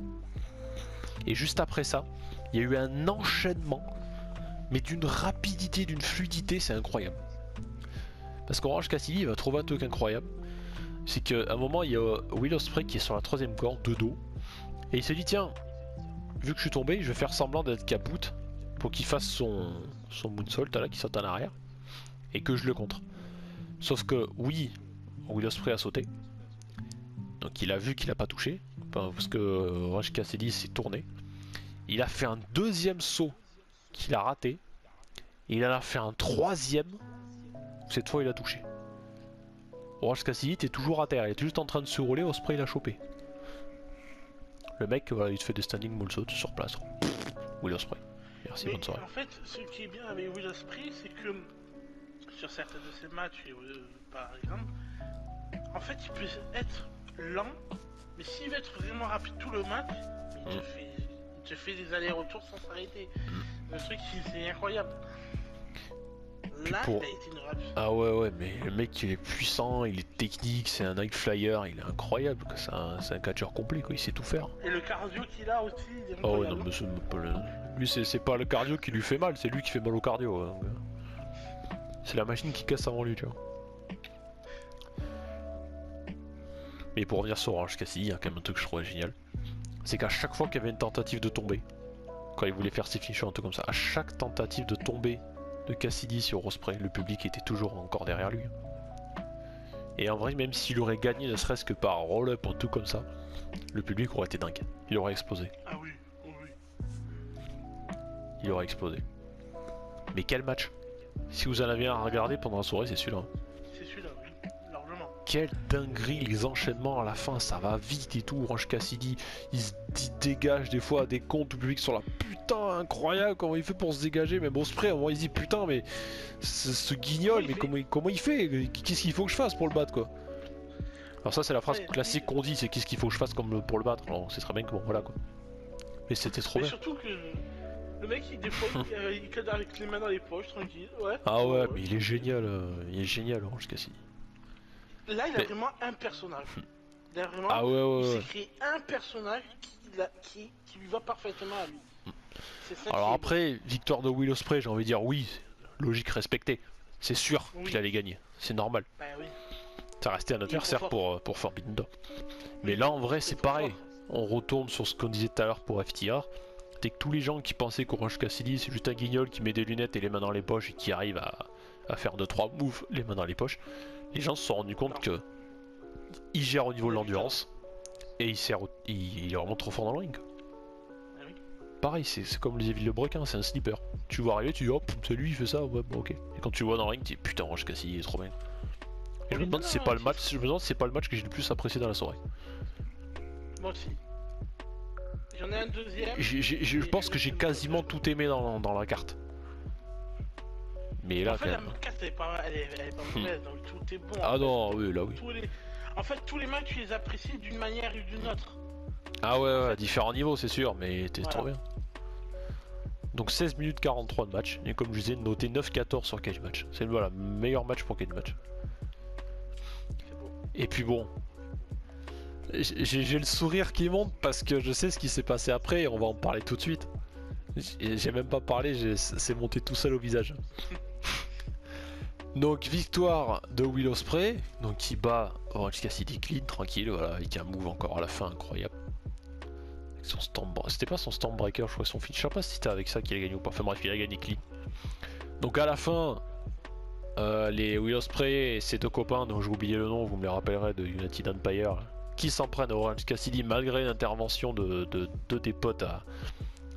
Et juste après ça, il y a eu un enchaînement. Mais d'une rapidité, d'une fluidité, c'est incroyable. Parce qu'Orange Cassidy va trouver un truc incroyable. C'est qu'à un moment, il y a Will Ospreay qui est sur la troisième corde, de dos. Et il se dit, tiens, vu que je suis tombé, je vais faire semblant d'être Kaboot pour qu'il fasse son moonsault, là, qui saute en arrière. Et que je le contre. Sauf que, oui, Will Ospreay a sauté. Donc il a vu qu'il a pas touché. Enfin, parce que Orange Cassidy s'est tourné. Il a fait un deuxième saut qu'il a raté. Et il en a fait un troisième. Cette fois, il a touché. Orange Cassidy était toujours à terre, il était juste en train de se rouler, Ospreay l'a chopé. Le mec, voilà, il te fait des standing moonsaults sur place. Will Ospreay. Merci, bonne soirée. En fait, ce qui est bien avec Will Ospreay, c'est que sur certains de ses matchs, par exemple, en fait, il peut être lent, mais s'il veut être vraiment rapide tout le match, il te fait des allers-retours sans s'arrêter. Le truc, c'est incroyable. Là, il a été une rapide. Ah ouais, mais le mec, il est puissant, il est technique, c'est un high flyer, il est incroyable, c'est un catcheur complet, quoi, il sait tout faire. Et le cardio qu'il a aussi, il est Oh incroyable. non, mais lui, c'est pas le cardio qui lui fait mal, c'est lui qui fait mal au cardio. Hein. C'est la machine qui casse avant lui, tu vois. Mais pour revenir sur Orange Cassidy, il y a quand même un truc que je trouvais génial. C'est qu'à chaque fois qu'il y avait une tentative de tomber, quand il voulait faire ses finishers, un truc comme ça, à chaque tentative de tomber de Cassidy sur Ospreay, le public était toujours encore derrière lui. Et en vrai, même s'il aurait gagné ne serait-ce que par roll-up ou tout comme ça, le public aurait été dingue. Il aurait explosé. Ah oui, oui. Il aurait explosé. Mais quel match! Si vous en avez un à regarder pendant la soirée, c'est celui-là. C'est celui-là, oui, largement. Quelle dinguerie, les enchaînements à la fin, ça va vite et tout. Orange Cassidy, il se dégage des fois à des comptes, le public sur la putain, incroyable comment il fait pour se dégager. Même Ospreay, à un moment il se dit putain, mais ce guignol, mais comment il fait? Qu'est-ce qu'il faut que je fasse pour le battre, quoi? Alors, ça, c'est la phrase classique qu'on dit, c'est qu'est-ce qu'il faut que je fasse pour le battre. Alors, c'est très bien que bon, voilà, quoi. Mais c'était trop Mais bien. surtout que le mec, des fois, il code avec les mains dans les poches, tranquille. Ouais. Ah ouais, mais il est génial, Orange Cassidy. Là, il a vraiment un personnage. Il a vraiment. Ah ouais. Il s'est créé un personnage qui lui va parfaitement à lui. C'est ça. Alors après, victoire de Will Ospreay, j'ai envie de dire oui, logique respectée. C'est sûr qu'il allait gagner, c'est normal. Bah oui. Ça restait un adversaire pour Forbidden Door. Mais là, en vrai, c'est pareil. On retourne sur ce qu'on disait tout à l'heure pour FTR. c'était que tous les gens qui pensaient qu'Orange Cassidy c'est juste un guignol qui met des lunettes et les mains dans les poches et qui arrive à faire 2-3 moves les mains dans les poches, les gens se sont rendus compte que il gère au niveau de l'endurance et il est vraiment trop fort dans le ring. Ah oui. Pareil, c'est comme les Evil le Brequin, c'est un sniper. Tu vois arriver, tu dis hop, c'est lui, il fait ça, ouais, bon, ok. Et quand tu le vois dans le ring, tu dis putain, Orange Cassidy, il est trop bien. Et je me demande si c'est pas le match, je me demande si c'est pas le match que j'ai le plus apprécié dans la soirée. Moi aussi. J'en ai un deuxième. Je pense que j'ai quasiment tout aimé dans la carte. Mais là, En fait, quand la même. carte elle est pas mauvaise, donc tout est bon. Ah en fait. non, oui, là oui. En fait, tous les matchs, tu les apprécies d'une manière ou d'une autre. Ah ouais, à différents niveaux, c'est sûr, mais t'es Voilà. trop bien. Donc 16 minutes 43 de match, et comme je disais, noté 9-14 sur Cage Match. C'est le meilleur match pour Cage Match. C'est beau. Et puis bon, j'ai le sourire qui monte parce que je sais ce qui s'est passé après et on va en parler tout de suite. J'ai même pas parlé, c'est monté tout seul au visage. Donc victoire de Will Ospreay, donc qui bat Orange Cassidy clean, tranquille, voilà, avec un move encore à la fin incroyable. Avec son c'était pas son Stormbreaker, je crois son finish, je sais pas si c'était avec ça qu'il a gagné ou pas, enfin bref, il a gagné clean. Donc à la fin, les Will Ospreay et ses deux copains, dont j'ai oublié le nom, vous me les rappellerez, de United Empire, qui s'en prennent à Orange Cassidy malgré l'intervention de deux des potes à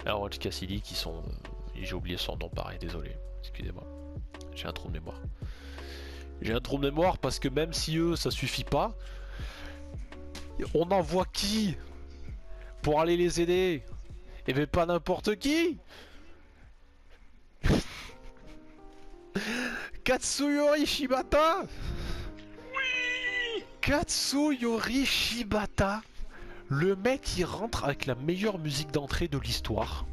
Orange Cassidy qui sont... j'ai oublié son nom pareil, désolé, excusez-moi, j'ai un trou de mémoire. J'ai un trou de mémoire parce que même si eux ça suffit pas, on envoie qui pour aller les aider? Et mais pas n'importe qui. Katsuyori Shibata. Oui. Katsuyori Shibata, le mec qui rentre avec la meilleure musique d'entrée de l'histoire.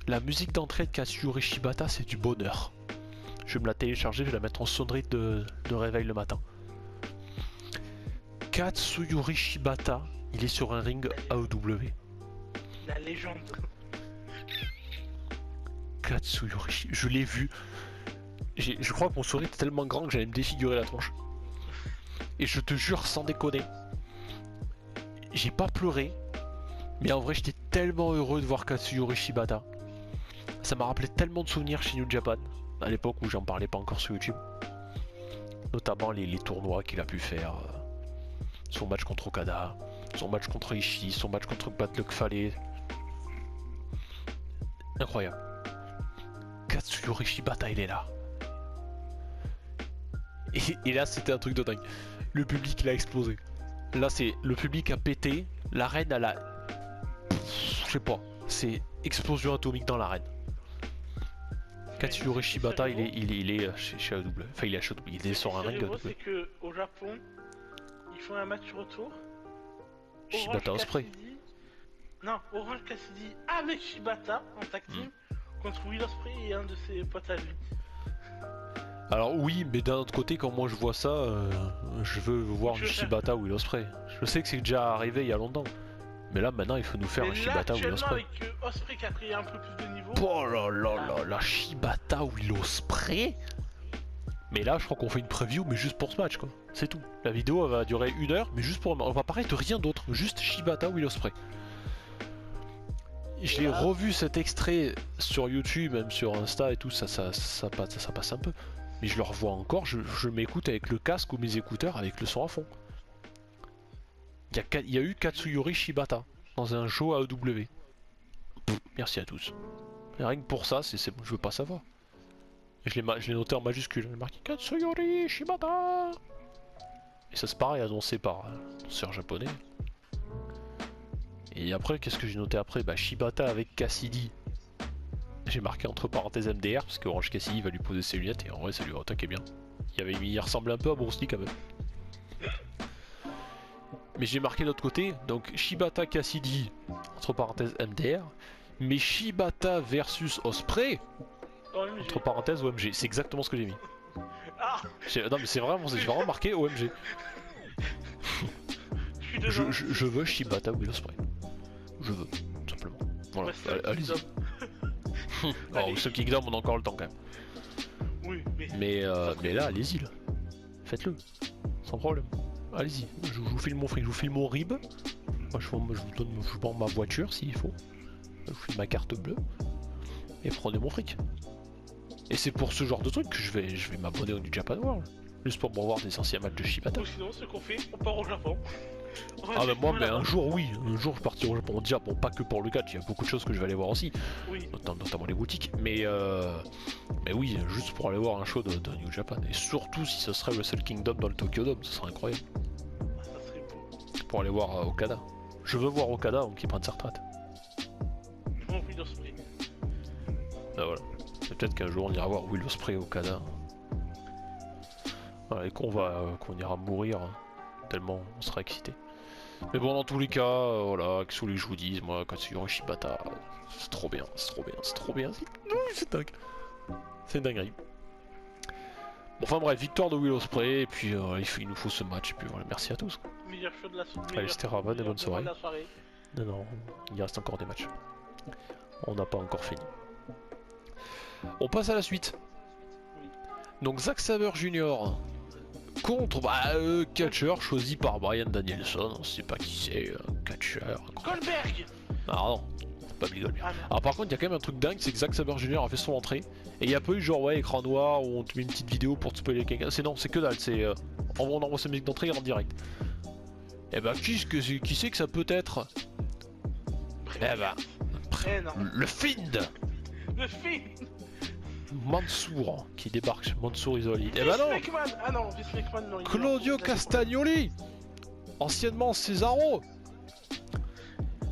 La musique d'entrée de Katsuyori Shibata, c'est du bonheur. Je vais me la télécharger, je vais la mettre en sonnerie de réveil le matin. Katsuyori Shibata, il est sur un ring AEW. La légende. Katsuyori Shibata, je l'ai vu. Je crois que mon sourire était tellement grand que j'allais me défigurer la tronche. Et je te jure, sans déconner, j'ai pas pleuré. Mais en vrai, j'étais tellement heureux de voir Katsuyori Shibata. Ça m'a rappelé tellement de souvenirs chez New Japan, à l'époque où j'en parlais pas encore sur YouTube. Notamment les tournois qu'il a pu faire. Son match contre Okada, son match contre Ishii, son match contre Bad Luck Fale. Incroyable. Katsuyori Shibata, il est là. Et là, c'était un truc de dingue. Le public, il a explosé. Là, c'est le public a pété. L'arène, elle a... Je sais pas. C'est explosion atomique dans l'arène. Katsuyori Shibata, il est chez AEW. Enfin, il est chez AEW. Il est sur un ring AEW. C'est que au Japon, ils font un match retour. Shibata Ospreay. Non, Orange Cassidy avec Shibata en tag team contre Will Ospreay et un de ses potes à lui. Alors oui, mais d'un autre côté, quand moi je vois ça, je veux voir du Shibata Will Ospreay. Je sais que c'est déjà arrivé il y a longtemps. Mais là, maintenant, il faut nous faire un Shibata Will Ospreay. Avec Ospreay qui a pris un peu plus de niveau. Oh là là là là, Shibata Will Ospreay. Mais là, je crois qu'on fait une preview, mais juste pour ce match, quoi. C'est tout. La vidéo elle va durer 1 heure, mais juste pour... On va parler de rien d'autre, juste Shibata Will Ospreay. Je l'ai revu cet extrait sur YouTube, même sur Insta et tout, ça passe un peu. Mais je le revois encore, je m'écoute avec le casque ou mes écouteurs avec le son à fond. Il y a eu Katsuyori Shibata dans un show AEW. Merci à tous. Et rien que pour ça, c'est bon, je veux pas savoir. Je l'ai noté en majuscule, j'ai marqué Katsuyori Shibata. Et ça c'est pareil, annoncé par un japonais. Et après, qu'est-ce que j'ai noté après? Bah Shibata avec Cassidy. J'ai marqué entre parenthèses MDR parce que Orange Cassidy va lui poser ses lunettes et en vrai ça lui attaquait bien. Il ressemble un peu à Bruce Lee quand même. Mais j'ai marqué de l'autre côté, donc Shibata Cassidy, entre parenthèses MDR, mais Shibata versus Ospreay, entre parenthèses OMG, c'est exactement ce que j'ai mis. Ah Non mais c'est vraiment marqué OMG. Je veux Shibata Will Ospreay. Je veux, tout simplement. Voilà, allez-y. Alors, ce Kingdom, on a encore le temps quand même. Oui, mais là, allez-y, là. Faites-le, sans problème. Allez-y, je vous file mon fric, je vous file mon rib. Moi, je vous prends ma voiture s'il faut. je file ma carte bleue et prenez mon fric. Et c'est pour ce genre de truc que je vais m'abonner au New Japan World. Juste pour me revoir des anciens matchs de Shibata. Ou sinon, ce qu'on fait, on part au Japon. Ah bah moi, mais un jour oui, un jour je partirai au Japon. Déjà, bon, pas que pour le catch, il y a beaucoup de choses que je vais aller voir aussi, Oui. notamment les boutiques. Mais oui, juste pour aller voir un show de New Japan. Et surtout si ce serait Wrestle Kingdom dans le Tokyo Dome, ce serait incroyable. Ça serait beau. Pour aller voir Okada. Je veux voir Okada avant qu'il prenne sa retraite. Mon Will Ospreay. Ah voilà. Et peut-être qu'un jour on ira voir Will Ospreay Okada. Voilà, et qu'on ira mourir hein, tellement on sera excité. Mais bon, dans tous les cas, voilà, qu'est-ce que je vous dise, moi, Katsuyori Shibata, c'est trop bien, c'est trop bien, c'est trop bien, c'est dingue. C'est une dinguerie. Bon, enfin bref, victoire de Will Ospreay, et puis il nous faut ce match, et puis voilà, merci à tous. Meilleur show de la soirée. Allez, c'était Raven, et bonne soirée. Non, non, il reste encore des matchs. On n'a pas encore fini. On passe à la suite. Oui. Donc Zack Sabre Jr. contre catcher choisi par Bryan Danielson, on sait pas qui c'est, catcher. Goldberg. Ah non, c'est pas Billy Goldberg. Ah non. Alors par contre, il y a quand même un truc dingue, c'est que Zack Sabre Jr. a fait son entrée, et il n'y a pas eu genre ouais écran noir où on te met une petite vidéo pour te spoiler quelqu'un. C'est non, c'est que dalle, c'est on envoie sa musique d'entrée en direct. Et bah qui c'est que ça peut être? Eh bah, non. le Fiend Le Fiend. Mansour qui débarque, Mansour Isolide. Eh bah Vince non, McMahon. Ah non, Vince McMahon, non. Claudio Castagnoli, anciennement Cesaro.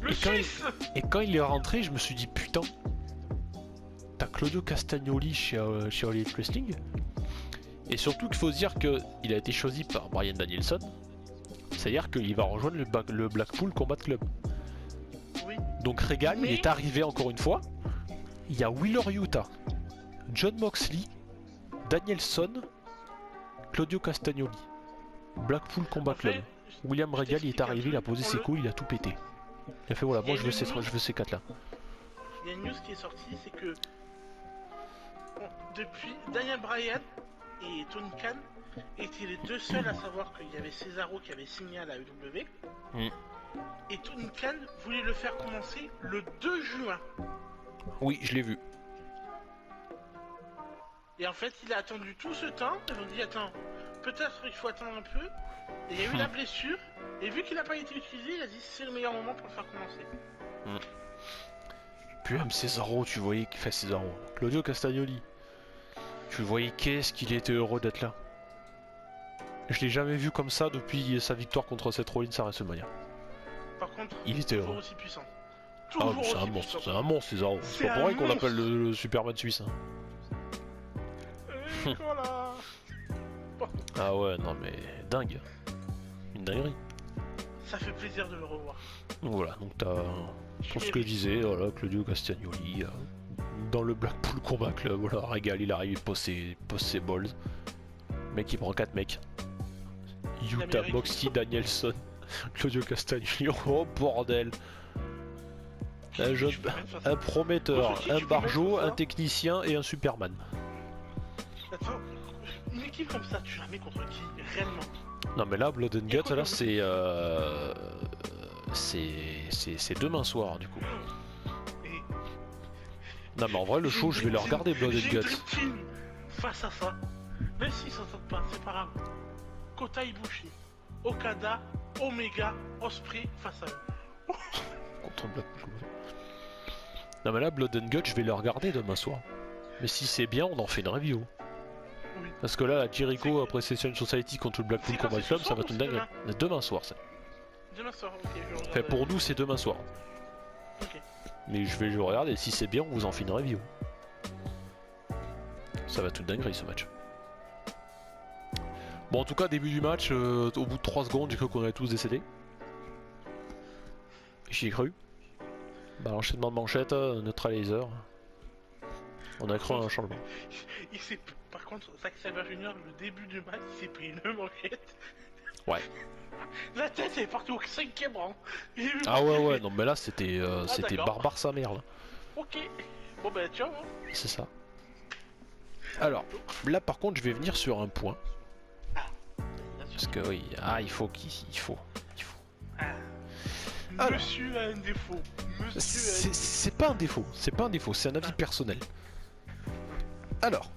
Le Suisse. Et quand il est rentré, je me suis dit putain, t'as Claudio Castagnoli chez All Elite Wrestling. Et surtout qu'il faut se dire qu'il a été choisi par Bryan Danielson. C'est-à-dire qu'il va rejoindre le Blackpool Combat Club. Oui. Donc Regal, il est arrivé encore une fois. Il y a Wheeler Yuta, John Moxley, Danielson, Claudio Castagnoli, Blackpool Combat Club. William Regal, il est arrivé, il a posé ses couilles, il a tout pété. Il a fait voilà, moi je veux ces 4 là. Il y a une news qui est sortie, c'est que depuis Daniel Bryan et Tony Khan étaient les deux seuls à savoir qu'il y avait Cesaro qui avait signé à la AEW. Et Tony Khan voulait le faire commencer le 2 juin. Oui, je l'ai vu. Et en fait, il a attendu tout ce temps. Ils ont dit attends, peut-être il faut attendre un peu. Et il y a eu la blessure. Et vu qu'il n'a pas été utilisé, il a dit c'est le meilleur moment pour le faire commencer. Puis même Cesaro, tu voyais qu'il fait Cesaro. Claudio Castagnoli. Tu voyais qu'est-ce qu'il était heureux d'être là. Je l'ai jamais vu comme ça depuis sa victoire contre Seth Rollins à WrestleMania. Par contre, il était toujours heureux. aussi puissant. Ah, c'est un monstre, c'est un monstre Cesaro. C'est pas pour rien qu'on l'appelle le Superman suisse. Hein. Voilà. Ah ouais, non mais dingue. Une dinguerie. Ça fait plaisir de le revoir. Voilà, donc t'as, pour ce que je disais, voilà, Claudio Castagnoli dans le Blackpool Combat Club, voilà, Regal, il arrive, il pose ses balls. Le mec il prend 4 mecs. Yuta, Moxley, Danielson, Claudio Castagnoli, oh bordel. Un prometteur, un barjo, un technicien et un Superman. Attends, une équipe comme ça, tu la mets contre qui réellement? Non mais là, Blood and Guts, là c'est demain soir du coup. Et... Non mais en vrai le show je vais le regarder Blood and Guts. Face à ça, même s'ils s'entendent pas, c'est pas grave. Kota Ibushi, Okada, Omega, Ospreay face à eux. Contre Blackpool. Non mais là Blood and Guts je vais le regarder demain soir. Mais si c'est bien on en fait une review. Oui. Parce que là la Jericho après Session Society contre le Blackpool Combat Club ça va être une dingue. Demain soir ça. Demain soir, ok. Enfin pour nous c'est demain soir. Ok. Mais je vais le regarder, si c'est bien on vous en fait une review. Ça va être une dinguerie ce match. Bon en tout cas début du match, au bout de 3 secondes j'ai cru qu'on allait tous décéder. J'y ai cru. Bah l'enchaînement de manchettes, neutralizer. On a cru à un changement. Par contre, Zack Sabre Jr, le début du match, il s'est pris une manchette. Ouais. La tête est partie au 5e rang. Ah ouais non mais là c'était c'était d'accord. barbare sa mère là. Ok. Bon bah tiens. C'est ça. Alors, là par contre je vais venir sur un point. Parce que oui, il faut. Ah. Alors. Monsieur a un défaut. C'est pas un défaut, c'est pas un défaut, c'est un avis personnel. Alors,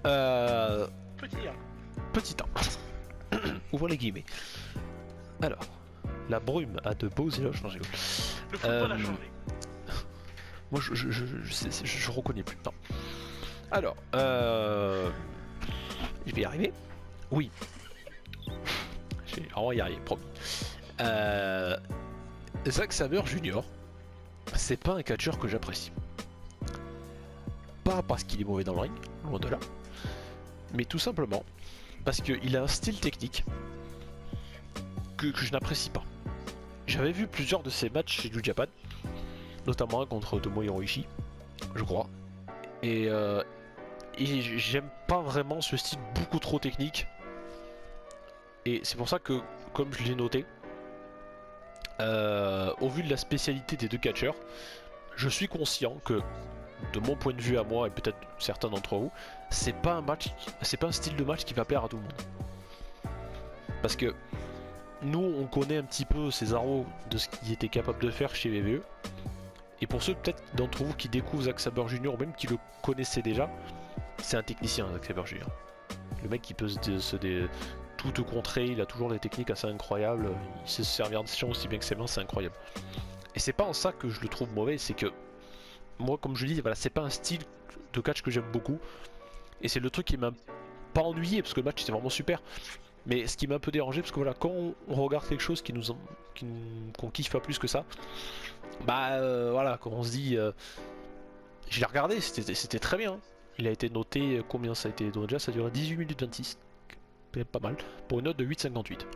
Petit 1. petit 1. Ouvrez les guillemets. Alors, la brume a de beaux éloges. Non, j'ai... Le football a changé. Moi, je reconnais plus. Non. Alors, je vais y arriver. Oui. Je vais vraiment y arriver, promis. Zack Sabre Jr., c'est pas un catcheur que j'apprécie. Pas parce qu'il est mauvais dans le ring, loin de là, mais tout simplement parce qu'il a un style technique que je n'apprécie pas. J'avais vu plusieurs de ses matchs chez New Japan, notamment un contre Tomohiro Hiroishi, je crois, et j'aime pas vraiment ce style beaucoup trop technique, et c'est pour ça que, comme je l'ai noté, au vu de la spécialité des deux catcheurs, je suis conscient que, de mon point de vue à moi et peut-être certains d'entre vous, c'est pas un style de match qui va plaire à tout le monde. Parce que nous, on connaît un petit peu Cesaro de ce qu'il était capable de faire chez WWE. Et pour ceux peut-être d'entre vous qui découvrent Zack Sabre Jr., ou même qui le connaissaient déjà, c'est un technicien, Zack Sabre Jr. Le mec qui peut tout te contrer, il a toujours des techniques assez incroyables, il sait se servir de champ aussi bien que ses mains, c'est incroyable. Et c'est pas en ça que je le trouve mauvais, c'est que moi, comme je dis, voilà, c'est pas un style de catch que j'aime beaucoup. Et c'est le truc qui m'a pas ennuyé, parce que le match était vraiment super. Mais ce qui m'a un peu dérangé, parce que voilà, quand on regarde quelque chose qu'on kiffe pas plus que ça, bah voilà, quand on se dit, je l'ai regardé, c'était très bien. Il a été noté, combien ça a été déjà, ça a duré 18 minutes 26, pas mal, pour une note de 8,58.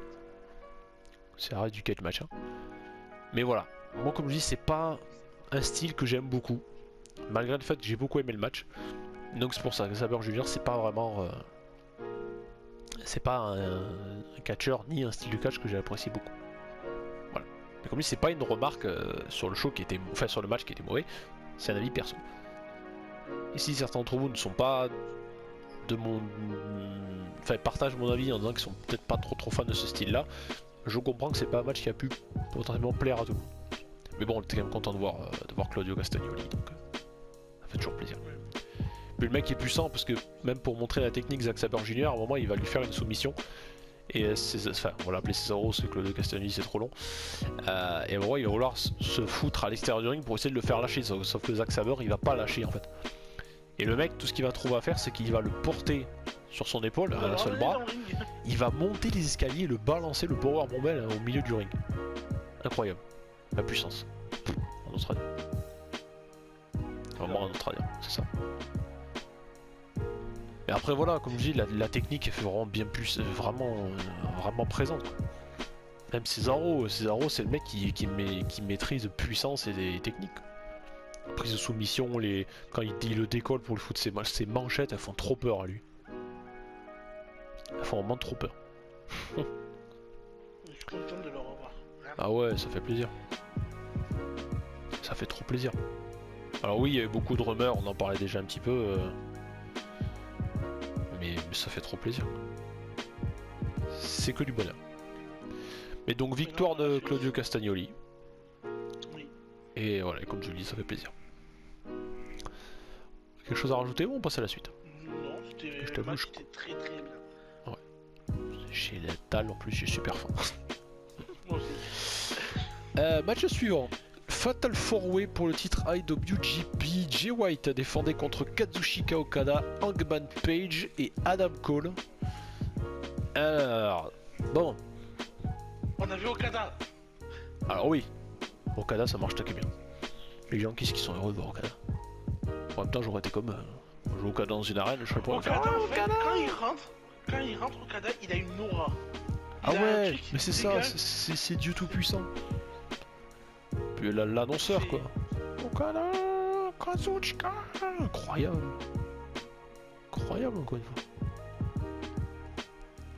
C'est arrêt du catch match. Hein. Mais voilà, moi comme je dis, c'est pas un style que j'aime beaucoup, malgré le fait que j'ai beaucoup aimé le match. Donc c'est pour ça que Sabre Jr. c'est pas vraiment... c'est pas un catcheur ni un style de catch que j'ai apprécié beaucoup. Voilà. Mais comme dit, c'est pas une remarque sur le show qui était, enfin sur le match qui était mauvais, c'est un avis perso. Et si certains d'entre vous ne sont pas de mon, enfin partagent mon avis en disant qu'ils sont peut-être pas trop fans de ce style-là, je comprends que c'est pas un match qui a pu potentiellement plaire à tout le monde. Mais bon, on était quand même content de voir Claudio Castagnoli, donc ça fait toujours plaisir. Mais le mec est puissant parce que même pour montrer la technique Zack Sabre Jr, à un moment il va lui faire une soumission. Et enfin, on va l'appeler Cesaro, c'est Claudio Castagnoli, c'est trop long. Et à un moment il va vouloir se foutre à l'extérieur du ring pour essayer de le faire lâcher. Sauf que Zack Sabre il va pas lâcher en fait. Et le mec, tout ce qu'il va trouver à faire, c'est qu'il va le porter sur son épaule, à un seul bras. Il va monter les escaliers et le balancer, le power bombel au milieu du ring. Incroyable. La puissance. En Australie. Vraiment en Australie, c'est ça. Et après voilà, comme je dis, la technique est vraiment bien plus, vraiment présente. Quoi. Même Cesaro c'est le mec qui maîtrise puissance et technique. Prise de soumission, quand il le décolle pour le foutre ses manchettes, elles font trop peur à lui. Elles font vraiment trop peur. Je suis content de le revoir. Ah ouais, ça fait plaisir. Ça fait trop plaisir. Alors oui, il y a eu beaucoup de rumeurs, on en parlait déjà un petit peu. Mais ça fait trop plaisir. C'est que du bonheur. Mais donc victoire de Claudio Castagnoli. Oui. Et voilà, comme je le dis, ça fait plaisir. Quelque chose à rajouter ou on passe à la suite? Non, c'était très très bien. Ouais. J'ai la dalle en plus, j'ai super faim. Moi aussi. Match suivant. Fatal 4-Way pour le titre IWGP. Jay White défendait contre Kazuchika Okada, Hangman Page et Adam Cole. Alors, bon. On a vu Okada. Alors oui, Okada ça marche très bien. Les gens qui sont heureux de voir Okada. En même temps j'aurais été comme jouer Okada dans une arène, je serais pas Okada, en fait, quand il rentre Okada, il a une aura. Ah ouais, mais c'est ça, c'est Dieu tout puissant. Puis l'annonceur quoi. Okada, Kazuchika, incroyable. Incroyable encore une fois.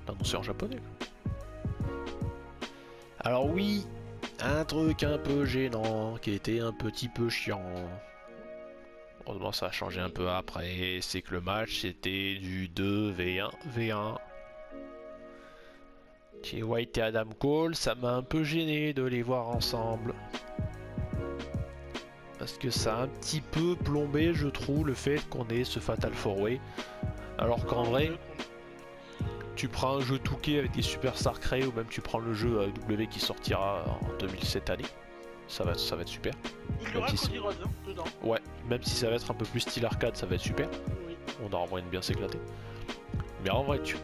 L'annonceur japonais quoi. Alors oui, un truc un peu gênant, qui était un petit peu chiant. Heureusement ça a changé un peu après, c'est que le match c'était du 2v1v1. Jay White et Adam Cole, ça m'a un peu gêné de les voir ensemble. Parce que ça a un petit peu plombé, je trouve, le fait qu'on ait ce Fatal 4-Way. Alors qu'en vrai, tu prends un jeu 2K avec des superstars créés, ou même tu prends le jeu W qui sortira en 2007 année, ça va être super. Il y aura Cody Rhodes dedans. Ouais, même si ça va être un peu plus style arcade, ça va être super. Oui. On aura moyen de bien s'éclater. Mais en vrai, tu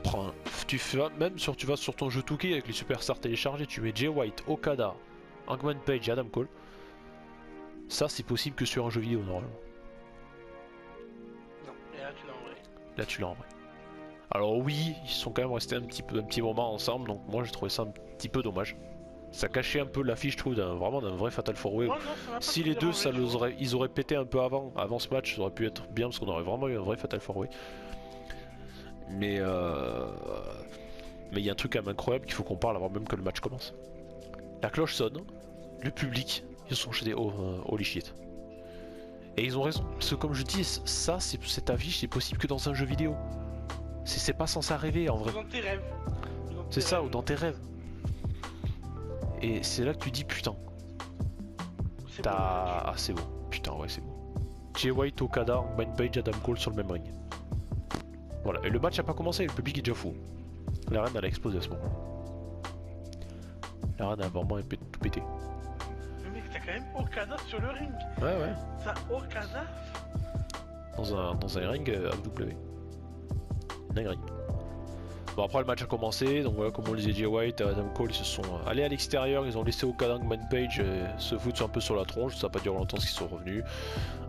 fais même tu vas sur ton jeu 2K avec les superstars téléchargés, tu mets Jay White, Okada, Hangman Page et Adam Cole. Ça, c'est possible que sur un jeu vidéo normalement. Non, et là tu l'as en vrai. Là, tu l'as en vrai. Alors oui, ils sont quand même restés un petit moment ensemble, donc moi j'ai trouvé ça un petit peu dommage. Ça cachait un peu l'affiche, je trouve, vraiment d'un vrai Fatal 4-Way. Si les deux, ils auraient pété un peu avant ce match, ça aurait pu être bien parce qu'on aurait vraiment eu un vrai Fatal 4-Way. Mais il y a un truc quand même incroyable qu'il faut qu'on parle avant même que le match commence. La cloche sonne, le public, ils sont chez des holy shit. Et ils ont raison, parce que comme je dis, ça, cette affiche, c'est possible que dans un jeu vidéo. C'est pas censé arriver en vrai. Dans tes rêves. C'est ça, ou dans tes rêves. Et c'est là que tu dis putain. Ah, c'est bon. Putain, ouais, c'est bon. Jay White, Okada, Hangman Page, Adam Cole sur le même ring. Voilà, et le match a pas commencé, le public est déjà fou. L'arène elle a explosé à ce moment. L'arène a vraiment tout pété. Mais mec, t'as quand même Okada sur le ring. Ouais. Ça, Okada Dans un ring AW. Dinguerie. Bon, après le match a commencé, donc voilà, comme on le disait, Jay White et Adam Cole ils se sont allés à l'extérieur, ils ont laissé Okada, Hangman Page se foutre un peu sur la tronche, ça n'a pas duré longtemps qu'ils sont revenus.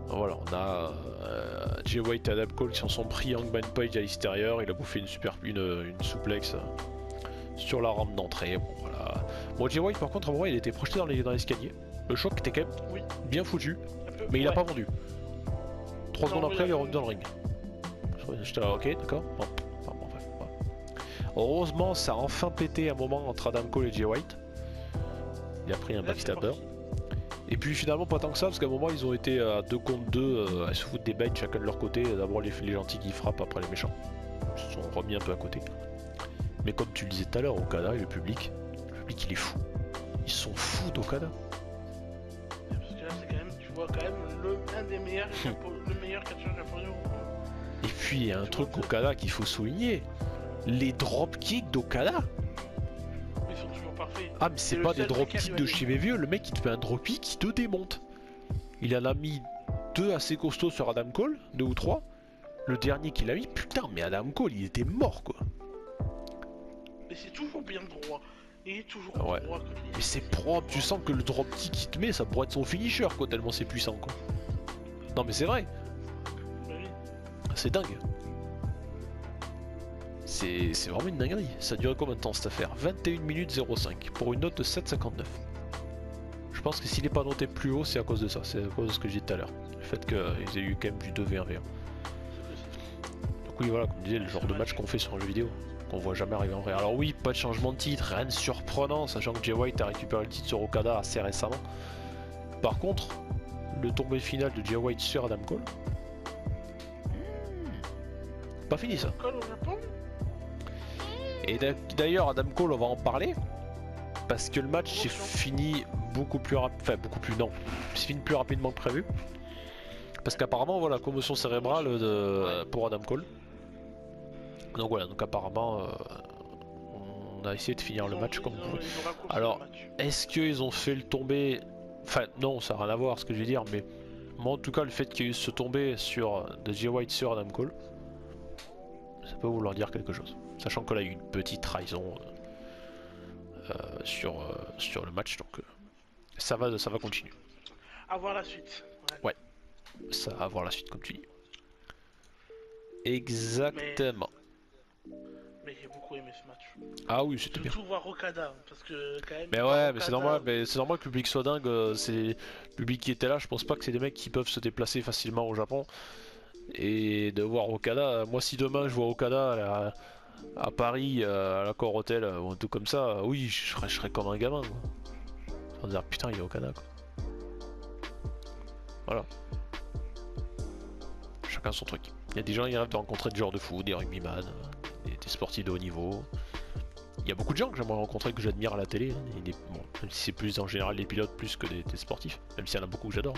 Voilà, on a Jay White et Adam Cole qui s'en sont pris Hangman Page à l'extérieur, il a bouffé une souplex sur la rampe d'entrée. Bon, voilà. Bon, Jay White par contre, à un moment, il était projeté dans l'escalier. Le choc était quand même bien foutu, mais il a pas vendu. 3 secondes après, il est revenu dans le ring. J'étais là, ok, d'accord. Bon. Heureusement, ça a enfin pété un moment entre Adam Cole et Jay White. Il a pris un backstabber. Et puis finalement, pas tant que ça, parce qu'à un moment, ils ont été à 2 contre 2 à se foutre des bêtes chacun de leur côté. D'abord les gentils qui frappent, après les méchants. Ils se sont remis un peu à côté. Mais comme tu le disais tout à l'heure, Okada et le public il est fou. Ils sont fous d'Okada. Parce que là, c'est quand même, tu vois, quand même un des meilleurs, le meilleur catcheur japonais. Et puis, il y a un truc Okada qu'il faut souligner. Les dropkicks d'Okada. Ils sont toujours parfaits. Ah, mais c'est pas des dropkicks de chez mes vieux. Le mec, il te fait un dropkick, il te démonte. Il en a mis 2 assez costauds sur Adam Cole, 2 ou 3. Le dernier qu'il a mis, putain, mais Adam Cole, il était mort, quoi. Mais c'est toujours bien droit. Il est toujours droit. Mais c'est propre, tu sens que le dropkick qu'il te met, ça pourrait être son finisher, quoi, tellement c'est puissant, quoi. Non, mais c'est vrai. Oui. C'est dingue. C'est vraiment une dinguerie. Ça a duré combien de temps cette affaire? 21 minutes 05 pour une note de 7,59. Je pense que s'il n'est pas noté plus haut, c'est à cause de ça. C'est à cause de ce que j'ai dit tout à l'heure. Le fait qu'ils aient eu quand même du 2v1v1. Donc oui, voilà, comme je disais, le genre de match qu'on fait sur un jeu vidéo, qu'on voit jamais arriver en vrai. Alors oui, pas de changement de titre, rien de surprenant, sachant que Jay White a récupéré le titre sur Okada assez récemment. Par contre, le tombé final de Jay White sur Adam Cole, pas fini ça. Et d'ailleurs, Adam Cole, on va en parler, parce que le match s'est fini beaucoup plus rapidement, enfin beaucoup plus, non, c'est fini plus rapidement que prévu. Parce qu'apparemment, voilà, commotion cérébrale pour Adam Cole. Donc voilà, donc apparemment, on a essayé de finir le match comme on pouvait. Alors, est-ce qu'ils ont fait le tomber? Enfin, non, ça n'a rien à voir ce que je vais dire, mais moi en tout cas, le fait qu'il y ait eu ce tombé de Jay White sur Adam Cole, ça peut vouloir dire quelque chose. Sachant que là, il y a eu une petite trahison sur le match, donc ça va continuer. À voir la suite. Ouais, ça va voir la suite, comme tu dis. Exactement. Mais j'ai beaucoup aimé ce match. Ah oui, c'était bien. Surtout voir Okada, parce que quand même. Mais ouais, mais c'est normal, que le public soit dingue. C'est le public qui était là. Je pense pas que c'est des mecs qui peuvent se déplacer facilement au Japon. Et de voir Okada, moi si demain je vois Okada à Paris, à l'Accor Hotel ou un truc comme ça, oui, je serais comme un gamin. On va dire putain, il y a Okada quoi. Voilà. Chacun son truc. Il y a des gens qui rêvent de rencontrer des joueurs de foot, des rugbyman, des sportifs de haut niveau. Il y a beaucoup de gens que j'aimerais rencontrer, que j'admire à la télé. Hein. Bon, même si c'est plus en général des pilotes plus que des sportifs, même s'il y en a beaucoup que j'adore.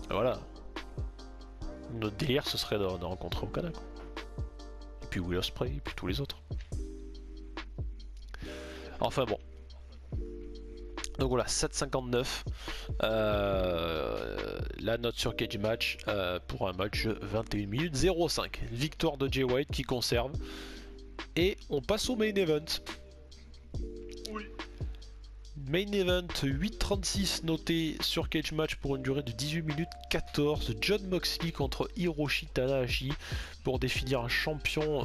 Voilà. Notre délire ce serait de rencontrer Okada. Quoi. Et puis Will Ospreay, et puis tous les autres. Enfin bon. Donc voilà, 7,59. La note sur Cage Match pour un match 21 minutes 05. Victoire de Jay White qui conserve. Et on passe au main event. Oui. Main event 8,36 noté sur Cage Match pour une durée de 18 minutes 14. Jon Moxley contre Hiroshi Tanahashi pour définir un champion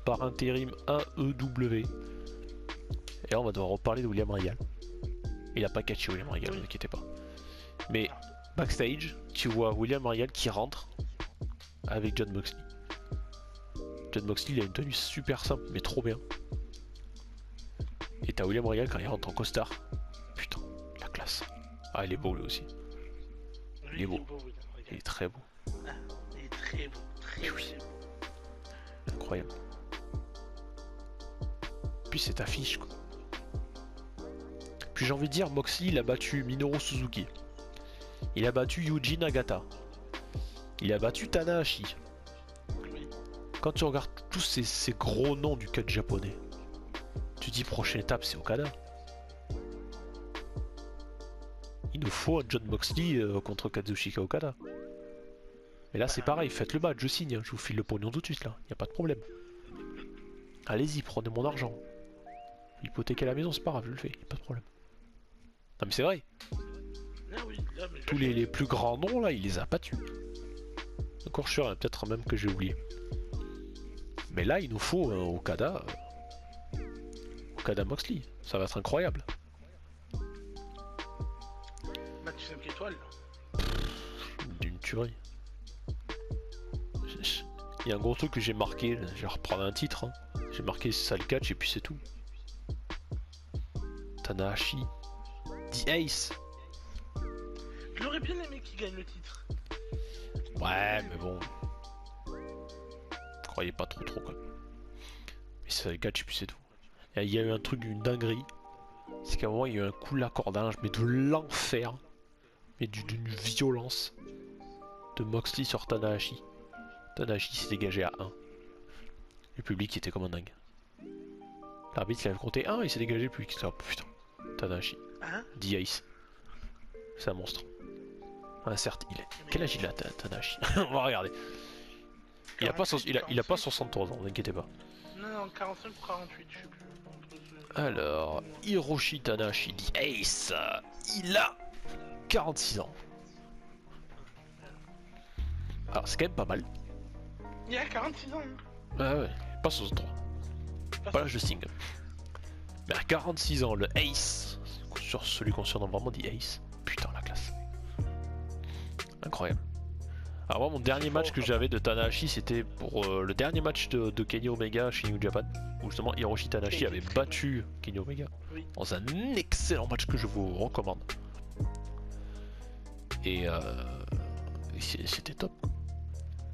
par intérim AEW. Et là on va devoir reparler de William Regal. Il a pas catché William Regal, ne vous inquiétez pas. Mais backstage, tu vois William Regal qui rentre avec Jon Moxley. Jon Moxley il a une tenue super simple mais trop bien. Et t'as William Regal quand il rentre en costard. Putain, la classe. Ah il est beau lui aussi. Il est beau. Il est très beau. Ah, il est très beau. Très oui. Incroyable. Puis cette affiche quoi. Puis j'ai envie de dire Moxley il a battu Minoru Suzuki. Il a battu Yuji Nagata. Il a battu Tanahashi. Quand tu regardes tous ces gros noms du cut japonais, tu dis prochaine étape c'est Okada. Il nous faut un Jon Moxley contre Kazuchika Okada. Mais là c'est pareil, faites le match, je signe, je vous file le pognon tout de suite là, y a pas de problème. Allez-y, prenez mon argent. Hypothéquer la maison c'est pas grave, je le fais, y a pas de problème. Non mais c'est vrai. Ah oui, là, mais Tous les plus grands noms là, il les a battus. Encore sûr, peut-être même que j'ai oublié. Mais là, il nous faut Okada Moxley. Ça va être incroyable. Match 5 étoiles. D'une tuerie. Il y a un gros truc que j'ai marqué. Je vais reprendre un titre. Hein. J'ai marqué sale catch et puis c'est tout. Tanahashi. The Ace. J'aurais bien aimé qu'il gagne le titre. Ouais, mais bon. Croyez pas trop quoi. Mais c'est le catch et puis c'est tout. Il y a eu un truc, une dinguerie. C'est qu'à un moment il y a eu un coup de l'accordage, mais de l'enfer. Mais d'une violence. De Moxley sur Tanahashi. Tanahashi s'est dégagé à 1. Le public était comme un dingue. L'arbitre il avait compté 1, il s'est dégagé plus. Oh, putain. Tanahashi. Hein? The Ace. C'est un monstre. Certes, il est. Quel âge il a Tanahashi? On va regarder. Il a pas 63 ans, ne vous inquiétez pas. Non, 45 ou 48, je sais plus. Alors, Hiroshi Tanahashi, The Ace, il a 46 ans. Alors, c'est quand même pas mal. Il a 46 ans. Hein. Ah ouais, pas 63. Pas l'âge de Sting. Mais à 46 ans, le Ace, sur celui qu'on surnomme vraiment The Ace. Putain, la classe. Incroyable. Alors moi mon dernier match que j'avais de Tanahashi c'était pour le dernier match de Kenny Omega chez New Japan où justement Hiroshi Tanahashi avait battu Kenny Omega dans un excellent match que je vous recommande. Et c'était top.